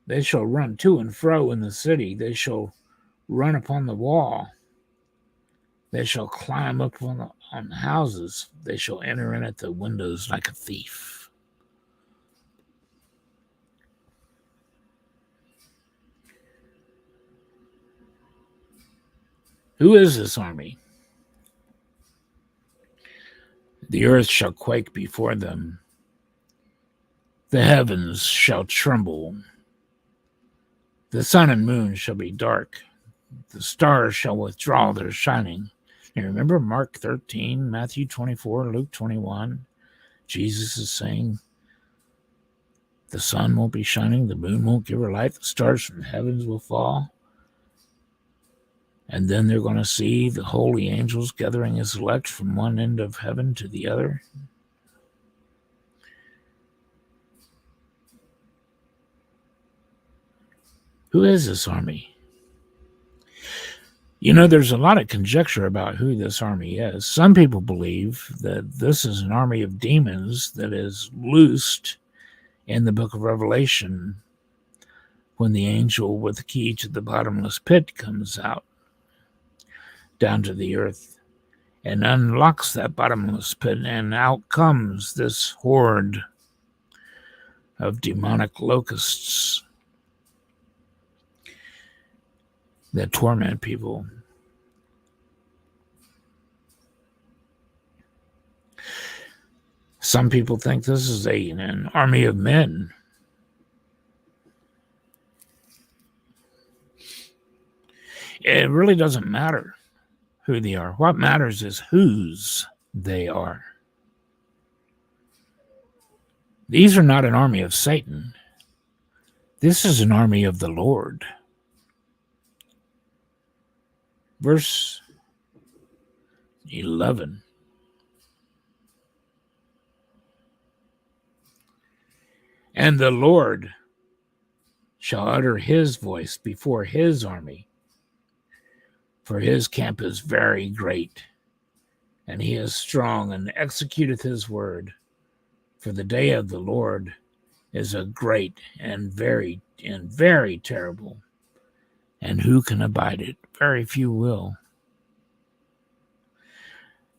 Speaker 1: They shall run to and fro in the city. They shall run upon the wall. They shall climb up on the houses. They shall enter in at the windows like a thief. Who is this army? The earth shall quake before them. The heavens shall tremble. The sun and moon shall be dark. The stars shall withdraw their shining. And remember Mark 13, Matthew 24, Luke 21. Jesus is saying the sun won't be shining, the moon won't give her light, the stars from the heavens will fall. And then they're going to see the holy angels gathering his elect from one end of heaven to the other. Who is this army? You know, there's a lot of conjecture about who this army is. Some people believe that this is an army of demons that is loosed in the book of Revelation when the angel with the key to the bottomless pit comes out down to the earth and unlocks that bottomless pit, and out comes this horde of demonic locusts that torment people. Some people think this is an army of men. It really doesn't matter who they are. What matters is whose they are. These are not an army of Satan. This is an army of the Lord. Verse 11. And the Lord shall utter his voice before his army, for his camp is very great, and he is strong and executeth his word. For the day of the Lord is a great and very terrible, and who can abide it? Very few will.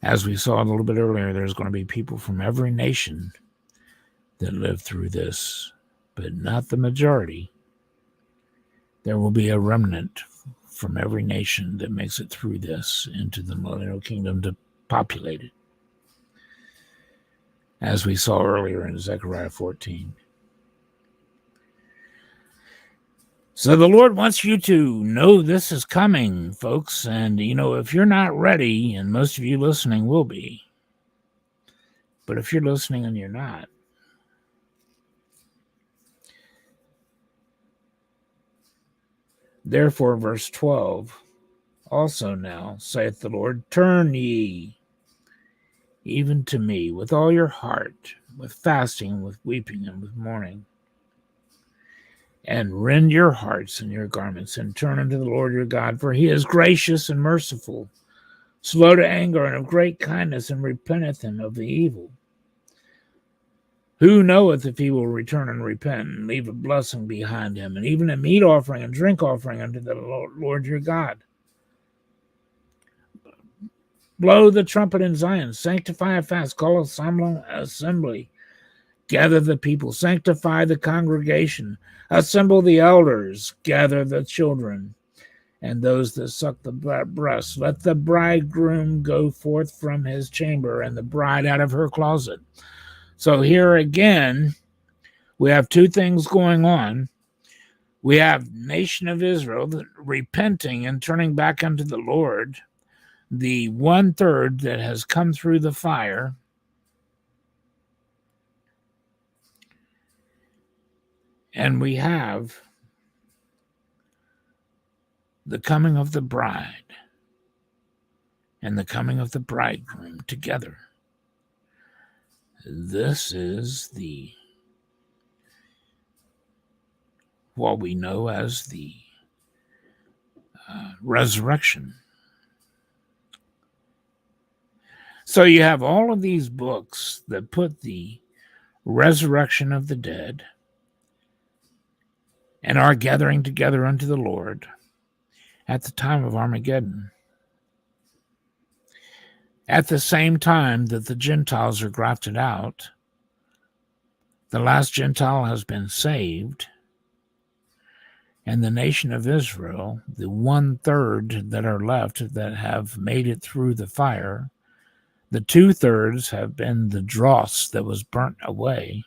Speaker 1: As we saw a little bit earlier, there's going to be people from every nation that live through this, but not the majority. There will be a remnant from every nation that makes it through this into the Millennial Kingdom to populate it, as we saw earlier in Zechariah 14. So the Lord wants you to know this is coming, folks. And, you know, if you're not ready, and most of you listening will be, but if you're listening and you're not, Therefore, verse 12, also now, saith the Lord, turn ye even to me with all your heart, with fasting, with weeping, and with mourning. And rend your hearts and your garments, and turn unto the Lord your God, for he is gracious and merciful, slow to anger, and of great kindness, and repenteth him of the evil. Who knoweth if he will return and repent, and leave a blessing behind him, and even a meat offering and drink offering unto the Lord your God? Blow the trumpet in Zion, sanctify a fast, call a solemn assembly, gather the people, sanctify the congregation, assemble the elders, gather the children, and those that suck the breast. Let the bridegroom go forth from his chamber, and the bride out of her closet. So here again, we have two things going on. We have nation of Israel repenting and turning back unto the Lord, the 1/3 that has come through the fire, and we have the coming of the bride and the coming of the bridegroom together. This is what we know as the resurrection. So you have all of these books that put the resurrection of the dead and our gathering together unto the Lord at the time of Armageddon. At the same time that the Gentiles are grafted out, the last Gentile has been saved, and the nation of Israel, the 1/3 that are left that have made it through the fire, the 2/3 have been the dross that was burnt away.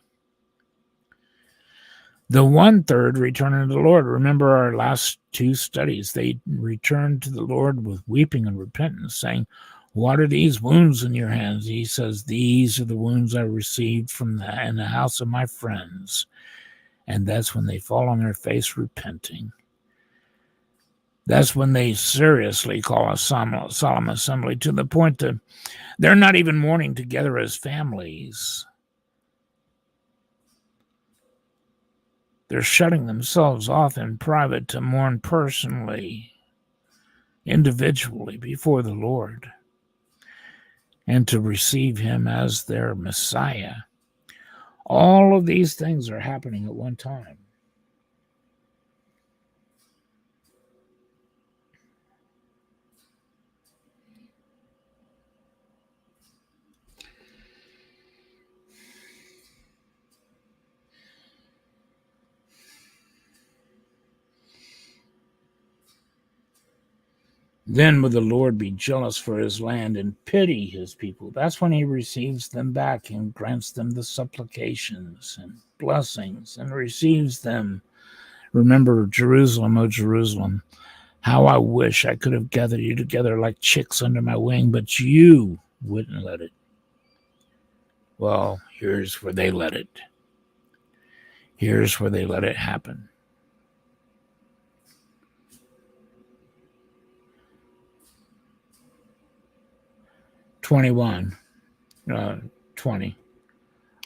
Speaker 1: The 1/3 return unto the Lord. Remember our last two studies. They returned to the Lord with weeping and repentance, saying, what are these wounds in your hands? He says, these are the wounds I received in the house of my friends. And that's when they fall on their face repenting. That's when they seriously call a solemn assembly, to the point that they're not even mourning together as families. They're shutting themselves off in private to mourn personally, individually before the Lord, and to receive him as their Messiah. All of these things are happening at one time. Then will the Lord be jealous for his land and pity his people. That's when he receives them back and grants them the supplications and blessings and receives them. Remember, Jerusalem, O Jerusalem, how I wish I could have gathered you together like chicks under my wing, but you wouldn't let it. Well, here's where they let it. Here's where they let it happen. (20)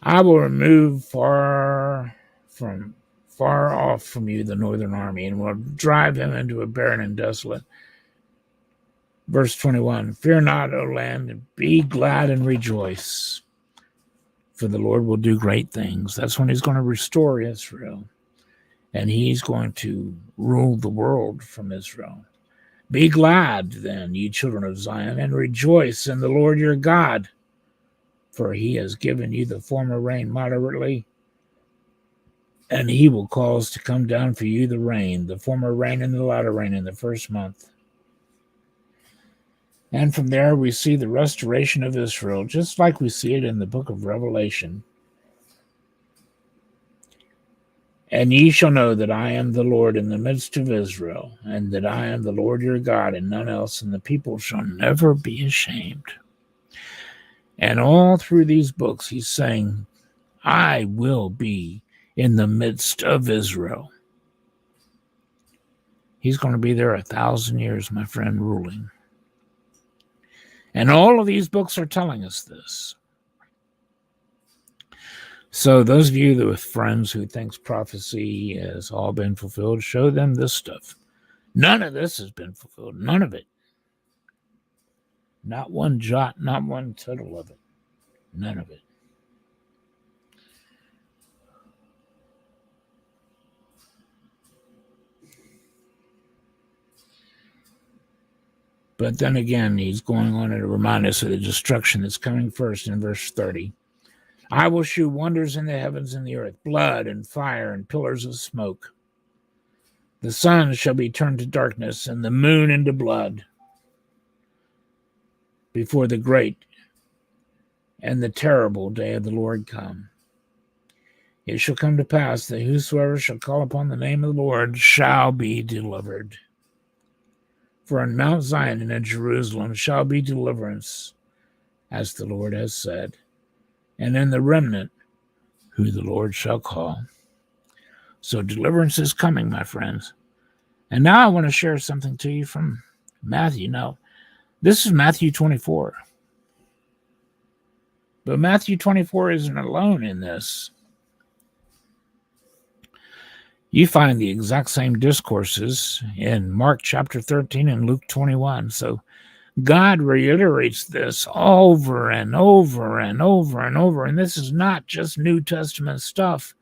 Speaker 1: I will remove far off from you the northern army, and will drive them into a barren and desolate. Verse 21, fear not, O land, and be glad and rejoice, for the Lord will do great things. That's when he's going to restore Israel, and he's going to rule the world from Israel. Be glad, then, ye children of Zion, and rejoice in the Lord your God, for he has given you the former rain moderately, and he will cause to come down for you the rain, the former rain and the latter rain in the first month. And from there we see the restoration of Israel, just like we see it in the book of Revelation. And ye shall know that I am the Lord in the midst of Israel, and that I am the Lord your God, and none else, and the people shall never be ashamed. And all through these books, he's saying, I will be in the midst of Israel. He's going to be there 1,000 years, my friend, ruling. And all of these books are telling us this. So those of you that with friends who thinks prophecy has all been fulfilled, show them this stuff. None of this has been fulfilled. None of it. Not one jot, not one tittle of it. None of it. But then again, he's going on to remind us of the destruction that's coming first in verse 30. I will shew wonders in the heavens and the earth, blood and fire and pillars of smoke. The sun shall be turned to darkness and the moon into blood before the great and the terrible day of the Lord come. It shall come to pass that whosoever shall call upon the name of the Lord shall be delivered. For on Mount Zion and in Jerusalem shall be deliverance, as the Lord has said, and in the remnant who the Lord shall call. So deliverance is coming, my friends. And now I want to share something to you from Matthew. Now, this is Matthew 24. But Matthew 24 isn't alone in this. You find the exact same discourses in Mark chapter 13 and Luke 21. So God reiterates this over and over and over and over. And this is not just New Testament stuff.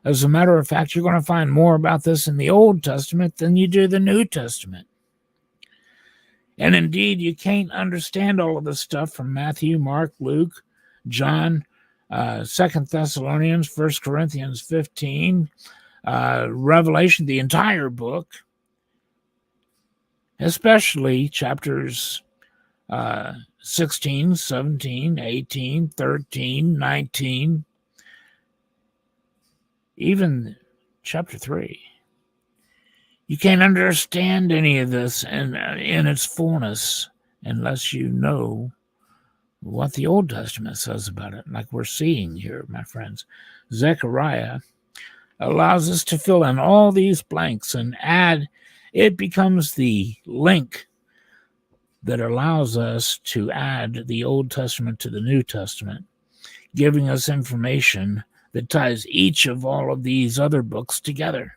Speaker 1: As a matter of fact, you're going to find more about this in the Old Testament than you do the New Testament. And indeed, you can't understand all of this stuff from Matthew, Mark, Luke, John, 2 Thessalonians, 1 Corinthians 15, Revelation, the entire book, especially chapters 16, 17, 18, 13, 19, even chapter 3. You can't understand any of this in its fullness unless you know what the Old Testament says about it, like we're seeing here, my friends. Zechariah allows us to fill in all these blanks and add. It becomes the link that allows us to add the Old Testament to the New Testament, giving us information that ties each of all of these other books together.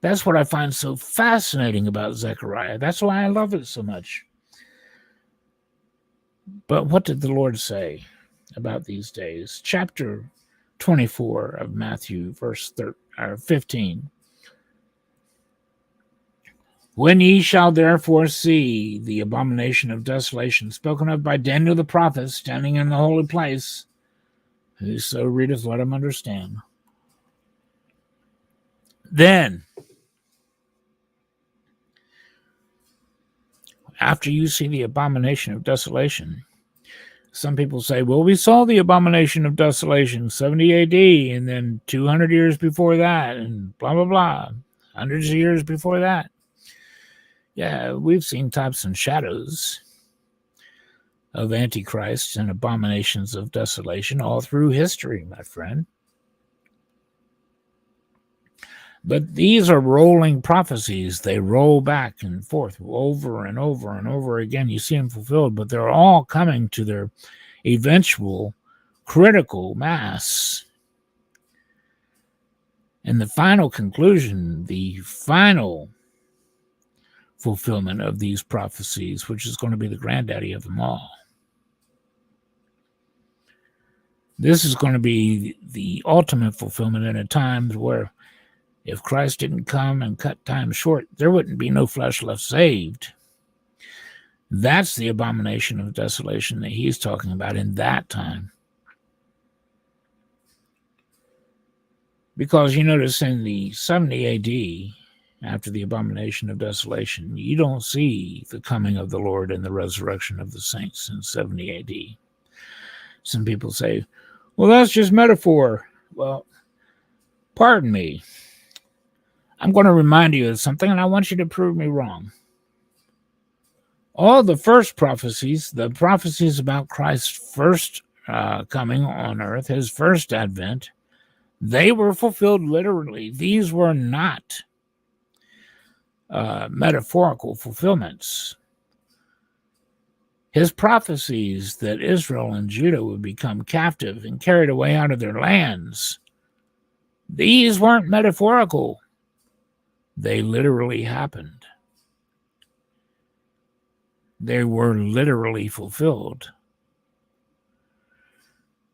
Speaker 1: That's what I find so fascinating about Zechariah. That's why I love it so much. But what did the Lord say about these days? Chapter 24 of Matthew, verse 15. When ye shall therefore see the abomination of desolation spoken of by Daniel the prophet standing in the holy place, whoso readeth, let him understand. Then, after you see the abomination of desolation, some people say, well, we saw the abomination of desolation 70 AD, and then 200 years before that, and blah, blah, blah, hundreds of years before that. Yeah, we've seen types and shadows of antichrists and abominations of desolation all through history, my friend. But these are rolling prophecies. They roll back and forth over and over and over again. You see them fulfilled, but they're all coming to their eventual critical mass. And the final conclusion, the final fulfillment of these prophecies, which is going to be the granddaddy of them all. This is going to be the ultimate fulfillment in a time where if Christ didn't come and cut time short, there wouldn't be no flesh left saved. That's the abomination of desolation that he's talking about in that time. Because you notice in the 70 AD, after the abomination of desolation, you don't see the coming of the Lord and the resurrection of the saints in 70 AD. Some people say, well, that's just metaphor. Well, pardon me. I'm going to remind you of something, and I want you to prove me wrong. All the first prophecies, the prophecies about Christ's first coming on earth, his first advent, they were fulfilled literally. These were not metaphorical fulfillments. His prophecies that Israel and Judah would become captive and carried away out of their lands, these weren't metaphorical. They literally happened. They were literally fulfilled.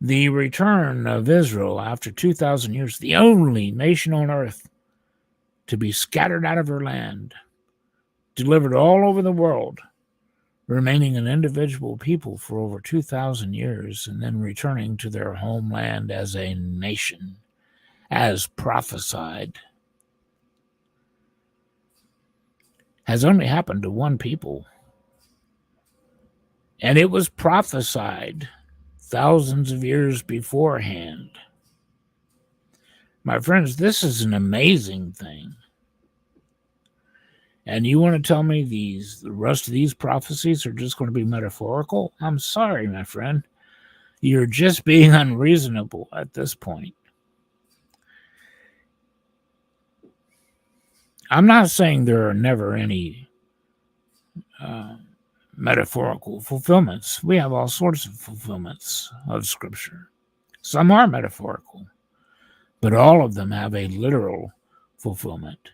Speaker 1: The return of Israel after 2,000 years, the only nation on earth to be scattered out of her land, delivered all over the world, remaining an individual people for over 2,000 years, and then returning to their homeland as a nation, as prophesied, has only happened to one people. And it was prophesied thousands of years beforehand. My friends, this is an amazing thing. And you want to tell me the rest of these prophecies are just going to be metaphorical? I'm sorry, my friend. You're just being unreasonable at this point. I'm not saying there are never any metaphorical fulfillments. We have all sorts of fulfillments of Scripture. Some are metaphorical, but all of them have a literal fulfillment.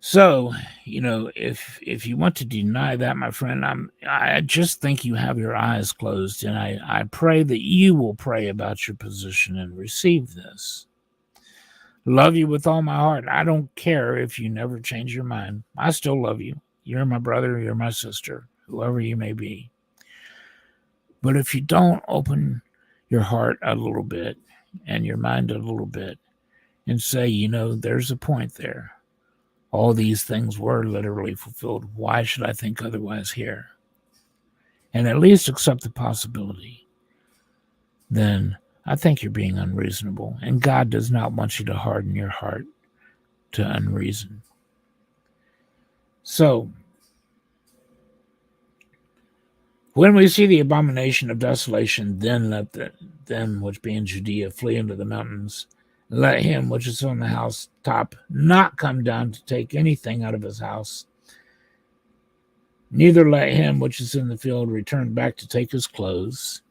Speaker 1: So, if you want to deny that, my friend, I just think you have your eyes closed, and I pray that you will pray about your position and receive this. Love you with all my heart. I don't care if you never change your mind. I still love you. You're my brother, you're my sister, whoever you may be. But if you don't open your heart a little bit and your mind a little bit and say, there's a point there. All these things were literally fulfilled. Why should I think otherwise here? And at least accept the possibility. Then I think you're being unreasonable. And God does not want you to harden your heart to unreason. So, when we see the abomination of desolation, then let them which be in Judea flee into the mountains. Let him which is on the housetop not come down to take anything out of his house. Neither let him which is in the field return back to take his clothes.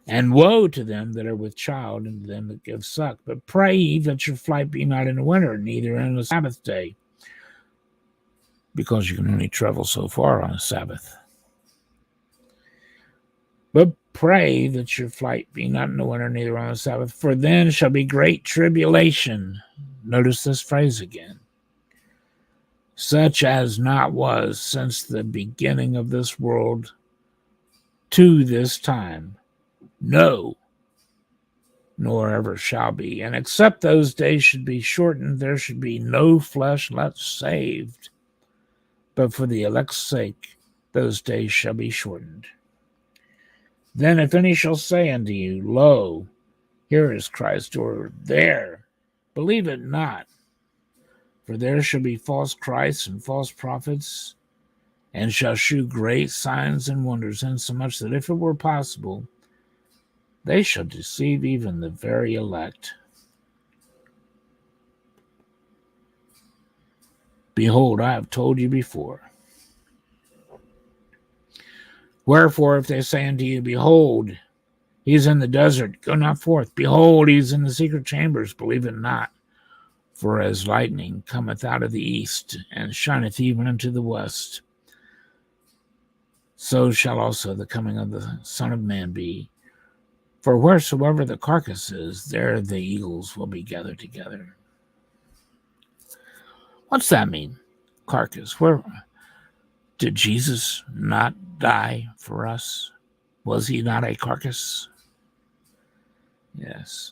Speaker 1: And woe to them that are with child and to them that give suck. But pray ye that your flight be not in the winter, neither in the Sabbath day, because you can only travel so far on a Sabbath. But pray that your flight be not in the winter, neither on the Sabbath, for then shall be great tribulation. Notice this phrase again. Such as not was since the beginning of this world to this time. No, nor ever shall be. And except those days should be shortened, there should be no flesh left saved. But for the elect's sake, those days shall be shortened. Then if any shall say unto you, Lo, here is Christ, or there, believe it not. For there shall be false Christs and false prophets, and shall shew great signs and wonders, insomuch that if it were possible, they shall deceive even the very elect. Behold, I have told you before. Wherefore, if they say unto you, Behold, he is in the desert, go not forth. Behold, he is in the secret chambers, believe it not. For as lightning cometh out of the east, and shineth even unto the west, so shall also the coming of the Son of Man be. For wheresoever the carcass is, there the eagles will be gathered together. What's that mean? Carcass. Where did Jesus not die for us? Was he not a carcass? Yes.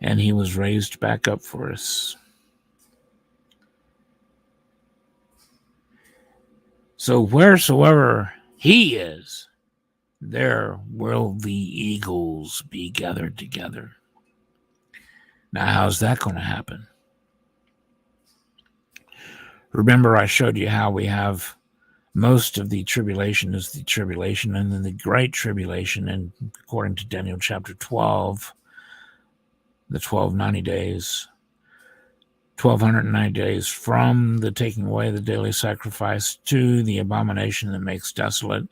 Speaker 1: And he was raised back up for us. So wheresoever he is, there will the eagles be gathered together. Now, how's that going to happen? Remember, I showed you how we have most of the tribulation is the tribulation, and then the great tribulation, and according to Daniel chapter 12, the 1290 days, 1,290 days from the taking away the daily sacrifice to the abomination that makes desolate.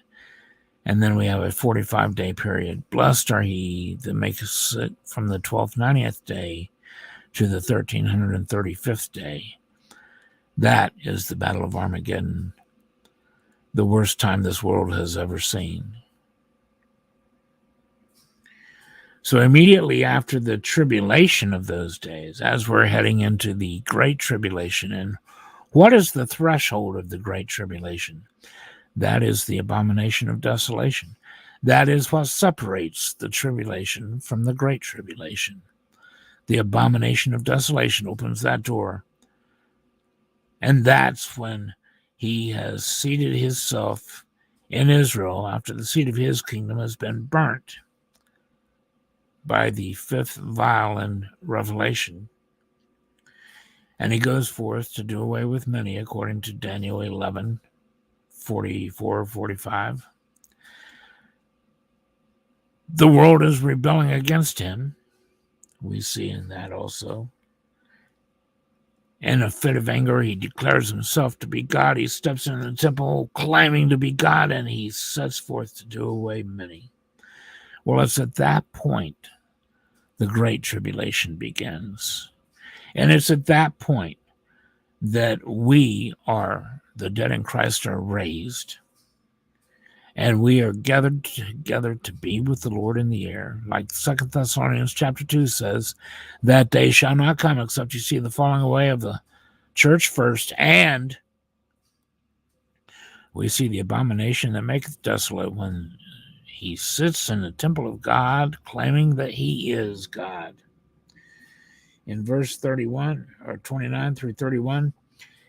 Speaker 1: And then we have a 45-day period. Blessed are he that maketh it from the 1290th day to the 1335th day. That is the Battle of Armageddon, the worst time this world has ever seen. So immediately after the tribulation of those days, as we're heading into the Great Tribulation, and what is the threshold of the Great Tribulation? That is the Abomination of Desolation. That is what separates the tribulation from the Great Tribulation. The Abomination of Desolation opens that door. And that's when he has seated himself in Israel after the seat of his kingdom has been burnt by the fifth vial in Revelation. And he goes forth to do away with many, according to Daniel 11, 44, 45. The world is rebelling against him. We see in that also. In a fit of anger, he declares himself to be God. He steps into the temple claiming to be God, and he sets forth to do away many. Well, it's at that point the Great Tribulation begins. And it's at that point that we are, the dead in Christ, are raised. And we are gathered together to be with the Lord in the air. Like 2 Thessalonians chapter 2 says, that day shall not come except you see the falling away of the church first, and we see the abomination that maketh desolate when he sits in the temple of God, claiming that he is God. In verse 31, or 29 through 31,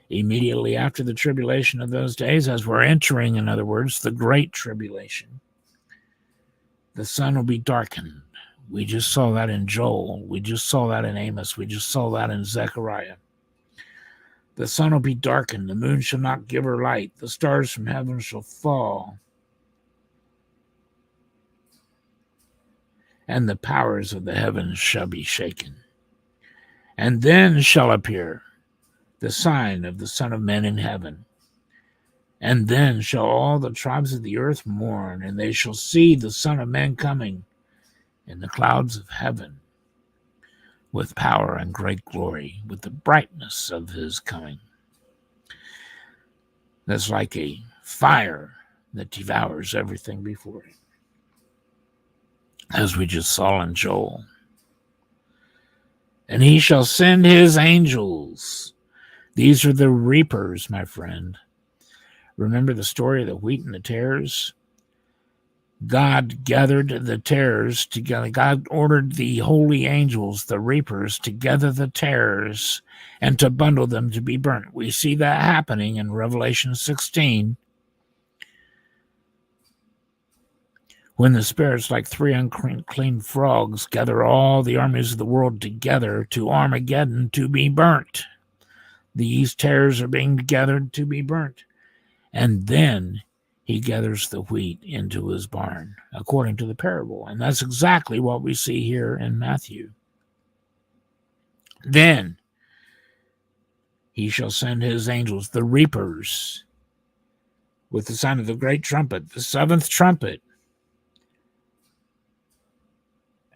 Speaker 1: immediately after the tribulation of those days, as we're entering, in other words, the Great Tribulation, the sun will be darkened. We just saw that in Joel. We just saw that in Amos. We just saw that in Zechariah. The sun will be darkened. The moon shall not give her light. The stars from heaven shall fall. And the powers of the heavens shall be shaken. And then shall appear the sign of the Son of Man in heaven. And then shall all the tribes of the earth mourn, and they shall see the Son of Man coming in the clouds of heaven with power and great glory, with the brightness of his coming. That's like a fire that devours everything before it, as we just saw in Joel. And he shall send his angels. These are the reapers, my friend. Remember the story of the wheat and the tares? God gathered the tares together. God ordered the holy angels, the reapers, to gather the tares and to bundle them to be burnt. We see that happening in Revelation 16, when the spirits, like three unclean frogs, gather all the armies of the world together to Armageddon to be burnt. These tares are being gathered to be burnt. And then he gathers the wheat into his barn, according to the parable. And that's exactly what we see here in Matthew. Then he shall send his angels, the reapers, with the sound of the great trumpet, the seventh trumpet,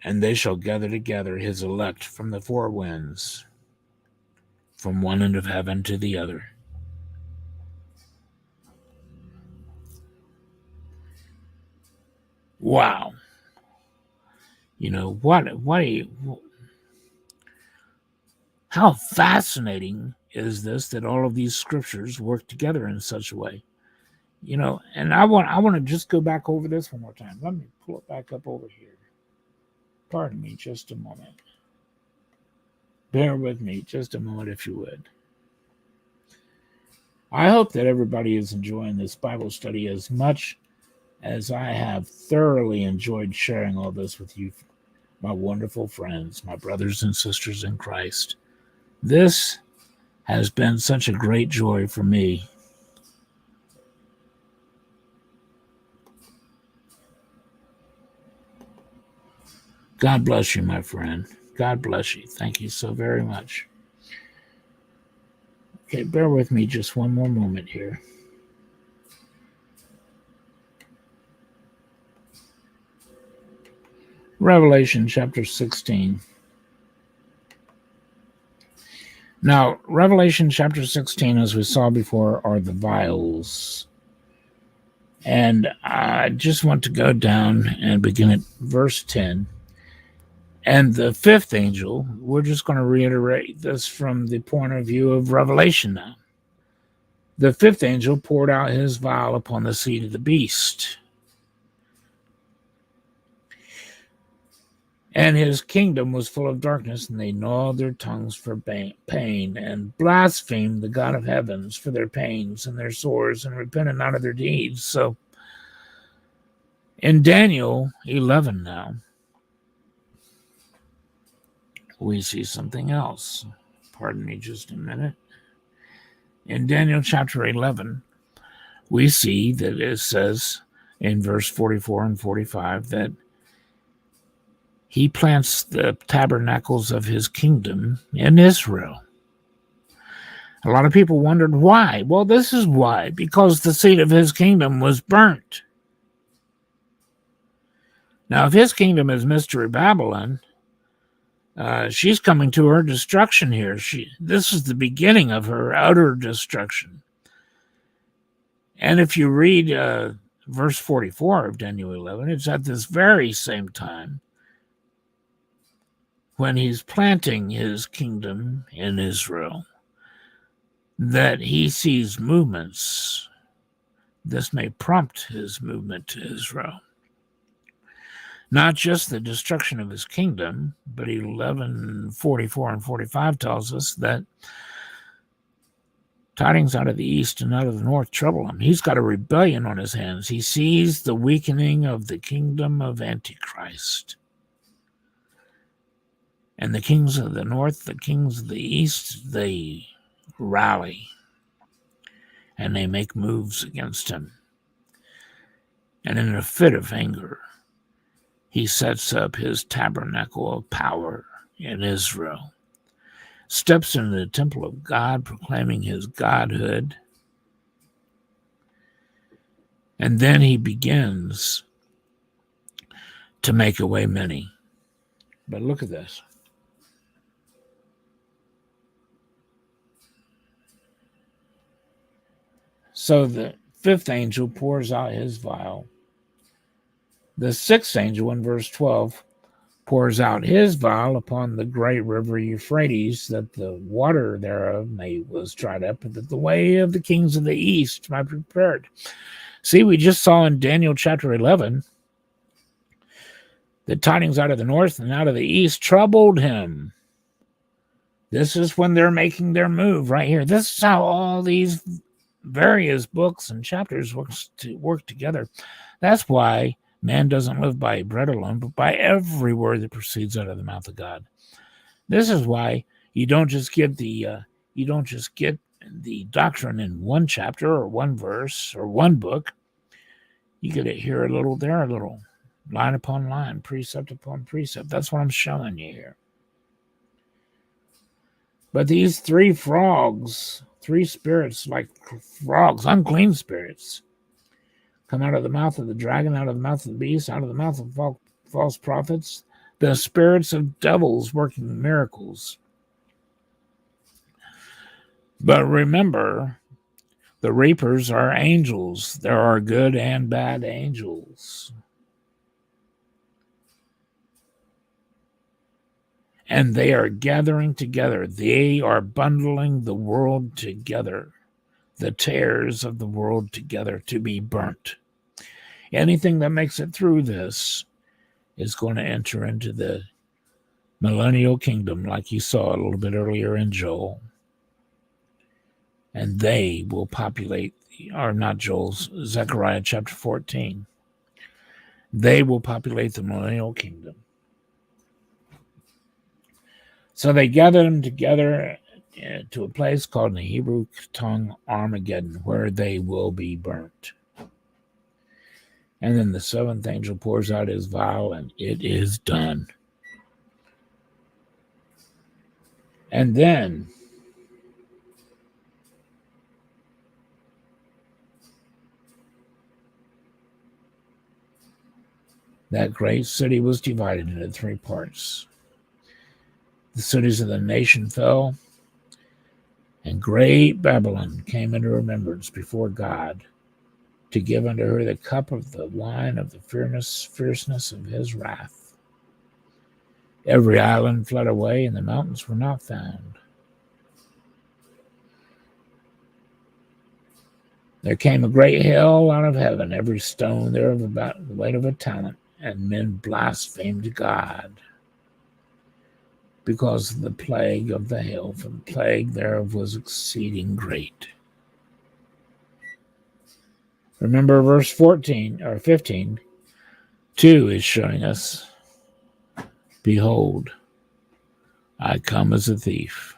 Speaker 1: and they shall gather together his elect from the four winds, from one end of heaven to the other. Wow. You know, how fascinating is this that all of these scriptures work together in such a way? You know, and I want to just go back over this one more time. Let me pull it back up over here. Pardon me just a moment. Bear with me just a moment, if you would. I hope that everybody is enjoying this Bible study as much as I have thoroughly enjoyed sharing all this with you, my wonderful friends, my brothers and sisters in Christ. This has been such a great joy for me. God bless you, my friend. God bless you. Thank you so very much. Okay, bear with me just one more moment here. Revelation chapter 16. Now, Revelation chapter 16, as we saw before, are the vials. And I just want to go down and begin at verse 10. And the fifth angel, we're just going to reiterate this from the point of view of Revelation now. The fifth angel poured out his vial upon the seat of the beast, and his kingdom was full of darkness, and they gnawed their tongues for pain, and blasphemed the God of heavens for their pains and their sores, and repented not of their deeds. So in Daniel 11 now, we see something else. Pardon me just a minute. In Daniel chapter 11, we see that it says in verse 44 and 45 that he plants the tabernacles of his kingdom in Israel. A lot of people wondered why. Well, this is why. Because the seat of his kingdom was burnt. Now, if his kingdom is Mystery Babylon, she's coming to her destruction here. This is the beginning of her utter destruction. And if you read verse 44 of Daniel 11, it's at this very same time when he's planting his kingdom in Israel that he sees movements. This may prompt his movement to Israel. Not just the destruction of his kingdom, but 11:44 and 45 tells us that tidings out of the east and out of the north trouble him. He's got a rebellion on his hands. He sees the weakening of the kingdom of Antichrist. And the kings of the north, the kings of the east, they rally and they make moves against him. And in a fit of anger, he sets up his tabernacle of power in Israel, steps into the temple of God, proclaiming his godhood, and then he begins to make away many. But look at this. So the fifth angel pours out his vial. The sixth angel in verse 12 pours out his vial upon the great river Euphrates, that the water thereof was dried up, and that the way of the kings of the east might be prepared. See, we just saw in Daniel chapter 11 that tidings out of the north and out of the east troubled him. This is when they're making their move right here. This is how all these various books and chapters work together. That's why man doesn't live by bread alone, but by every word that proceeds out of the mouth of God. This is why you don't just get the doctrine in one chapter or one verse or one book. You get it here a little, there a little, line upon line, precept upon precept. That's what I'm showing you here. But these three frogs, three spirits like frogs, unclean spirits, come out of the mouth of the dragon, out of the mouth of the beast, out of the mouth of false prophets, the spirits of devils working miracles. But remember, the reapers are angels. There are good and bad angels. And they are gathering together. They are bundling the world together, the tares of the world together to be burnt. Anything that makes it through this is going to enter into the millennial kingdom, like you saw a little bit earlier in Joel. And they will populate, or not Joel's, Zechariah chapter 14. They will populate the millennial kingdom. So they gather them together to a place called in the Hebrew tongue Armageddon, where they will be burnt. And then the seventh angel pours out his vial, and it is done. And then That great city was divided into 3 parts. The cities of the nation fell, and great Babylon came into remembrance before God to give unto her the cup of the wine of the fierceness of his wrath. Every island fled away, and the mountains were not found. There came a great hail out of heaven, every stone thereof about the weight of a talent, and men blasphemed God because of the plague of the hail, for the plague thereof was exceeding great. Remember verse 14 or 15, 2 is showing us, behold, I come as a thief.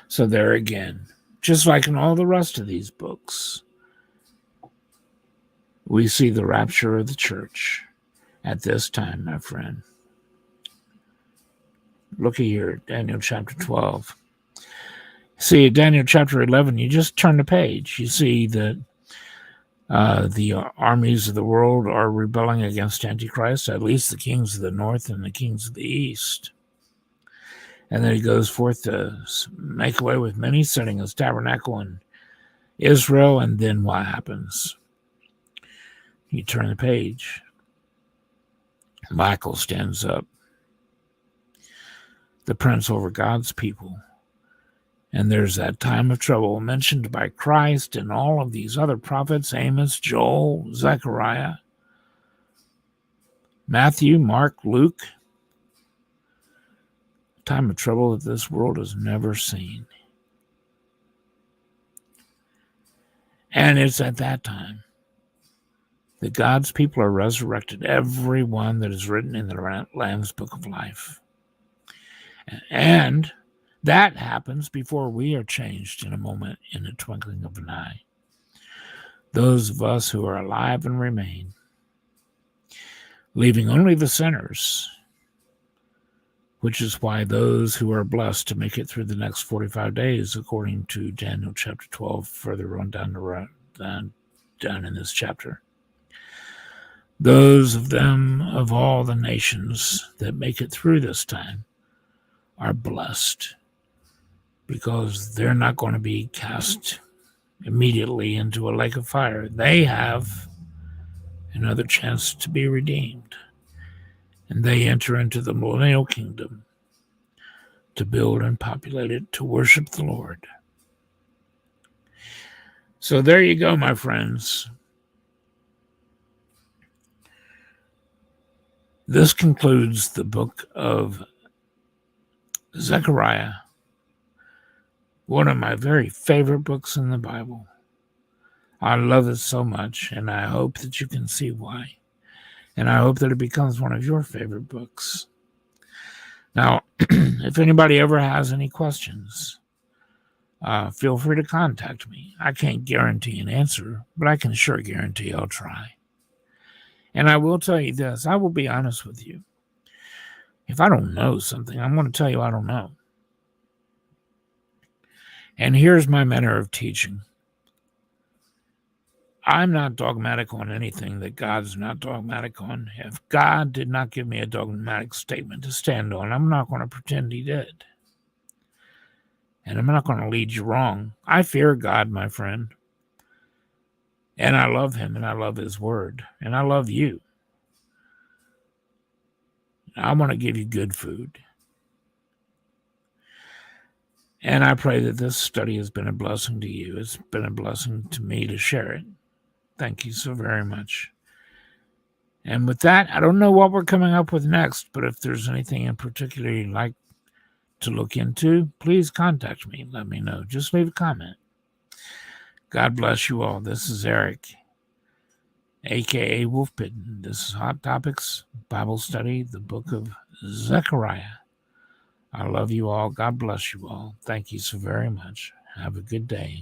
Speaker 1: So there again, just like in all the rest of these books, we see the rapture of the church at this time, my friend. Look here, Daniel chapter 12. See, Daniel chapter 11, you just turn the page. You see that the armies of the world are rebelling against Antichrist, at least the kings of the north and the kings of the east. And then he goes forth to make away with many, setting his tabernacle in Israel. And then what happens? You turn the page. Michael stands up, the prince over God's people. And there's that time of trouble mentioned by Christ and all of these other prophets, Amos, Joel, Zechariah, Matthew, Mark, Luke. Time of trouble that this world has never seen. And it's at that time that God's people are resurrected, every one that is written in the Lamb's Book of Life. And that happens before we are changed in a moment, in the twinkling of an eye. Those of us who are alive and remain, leaving only the sinners, which is why those who are blessed to make it through the next 45 days, according to Daniel chapter 12, further on down in this chapter. Those of them of all the nations that make it through this time are blessed, because they're not going to be cast immediately into a lake of fire. They have another chance to be redeemed, and they enter into the Millennial kingdom to build and populate it, to worship the Lord. So there you go, my friends. This concludes the book of Zechariah, one of my very favorite books in the Bible. I love it so much, and I hope that you can see why. And I hope that it becomes one of your favorite books. Now, if anybody ever has any questions, feel free to contact me. I can't guarantee an answer, but I can sure guarantee I'll try. And I will tell you this, I will be honest with you. If I don't know something, I'm going to tell you I don't know. And here's my manner of teaching. I'm not dogmatic on anything that God's not dogmatic on. If God did not give me a dogmatic statement to stand on, I'm not going to pretend he did. And I'm not going to lead you wrong. I fear God, my friend. And I love him, and I love his word. And I love you. I want to give you good food. And I pray that this study has been a blessing to you. It's been a blessing to me to share it. Thank you so very much. And with that, I don't know what we're coming up with next, but if there's anything in particular you'd like to look into, please contact me. Let me know. Just leave a comment. God bless you all. This is Eric, a.k.a. Wolfpitten. This is Hot Topics Bible Study, the book of Zechariah. I love you all. God bless you all. Thank you so very much. Have a good day.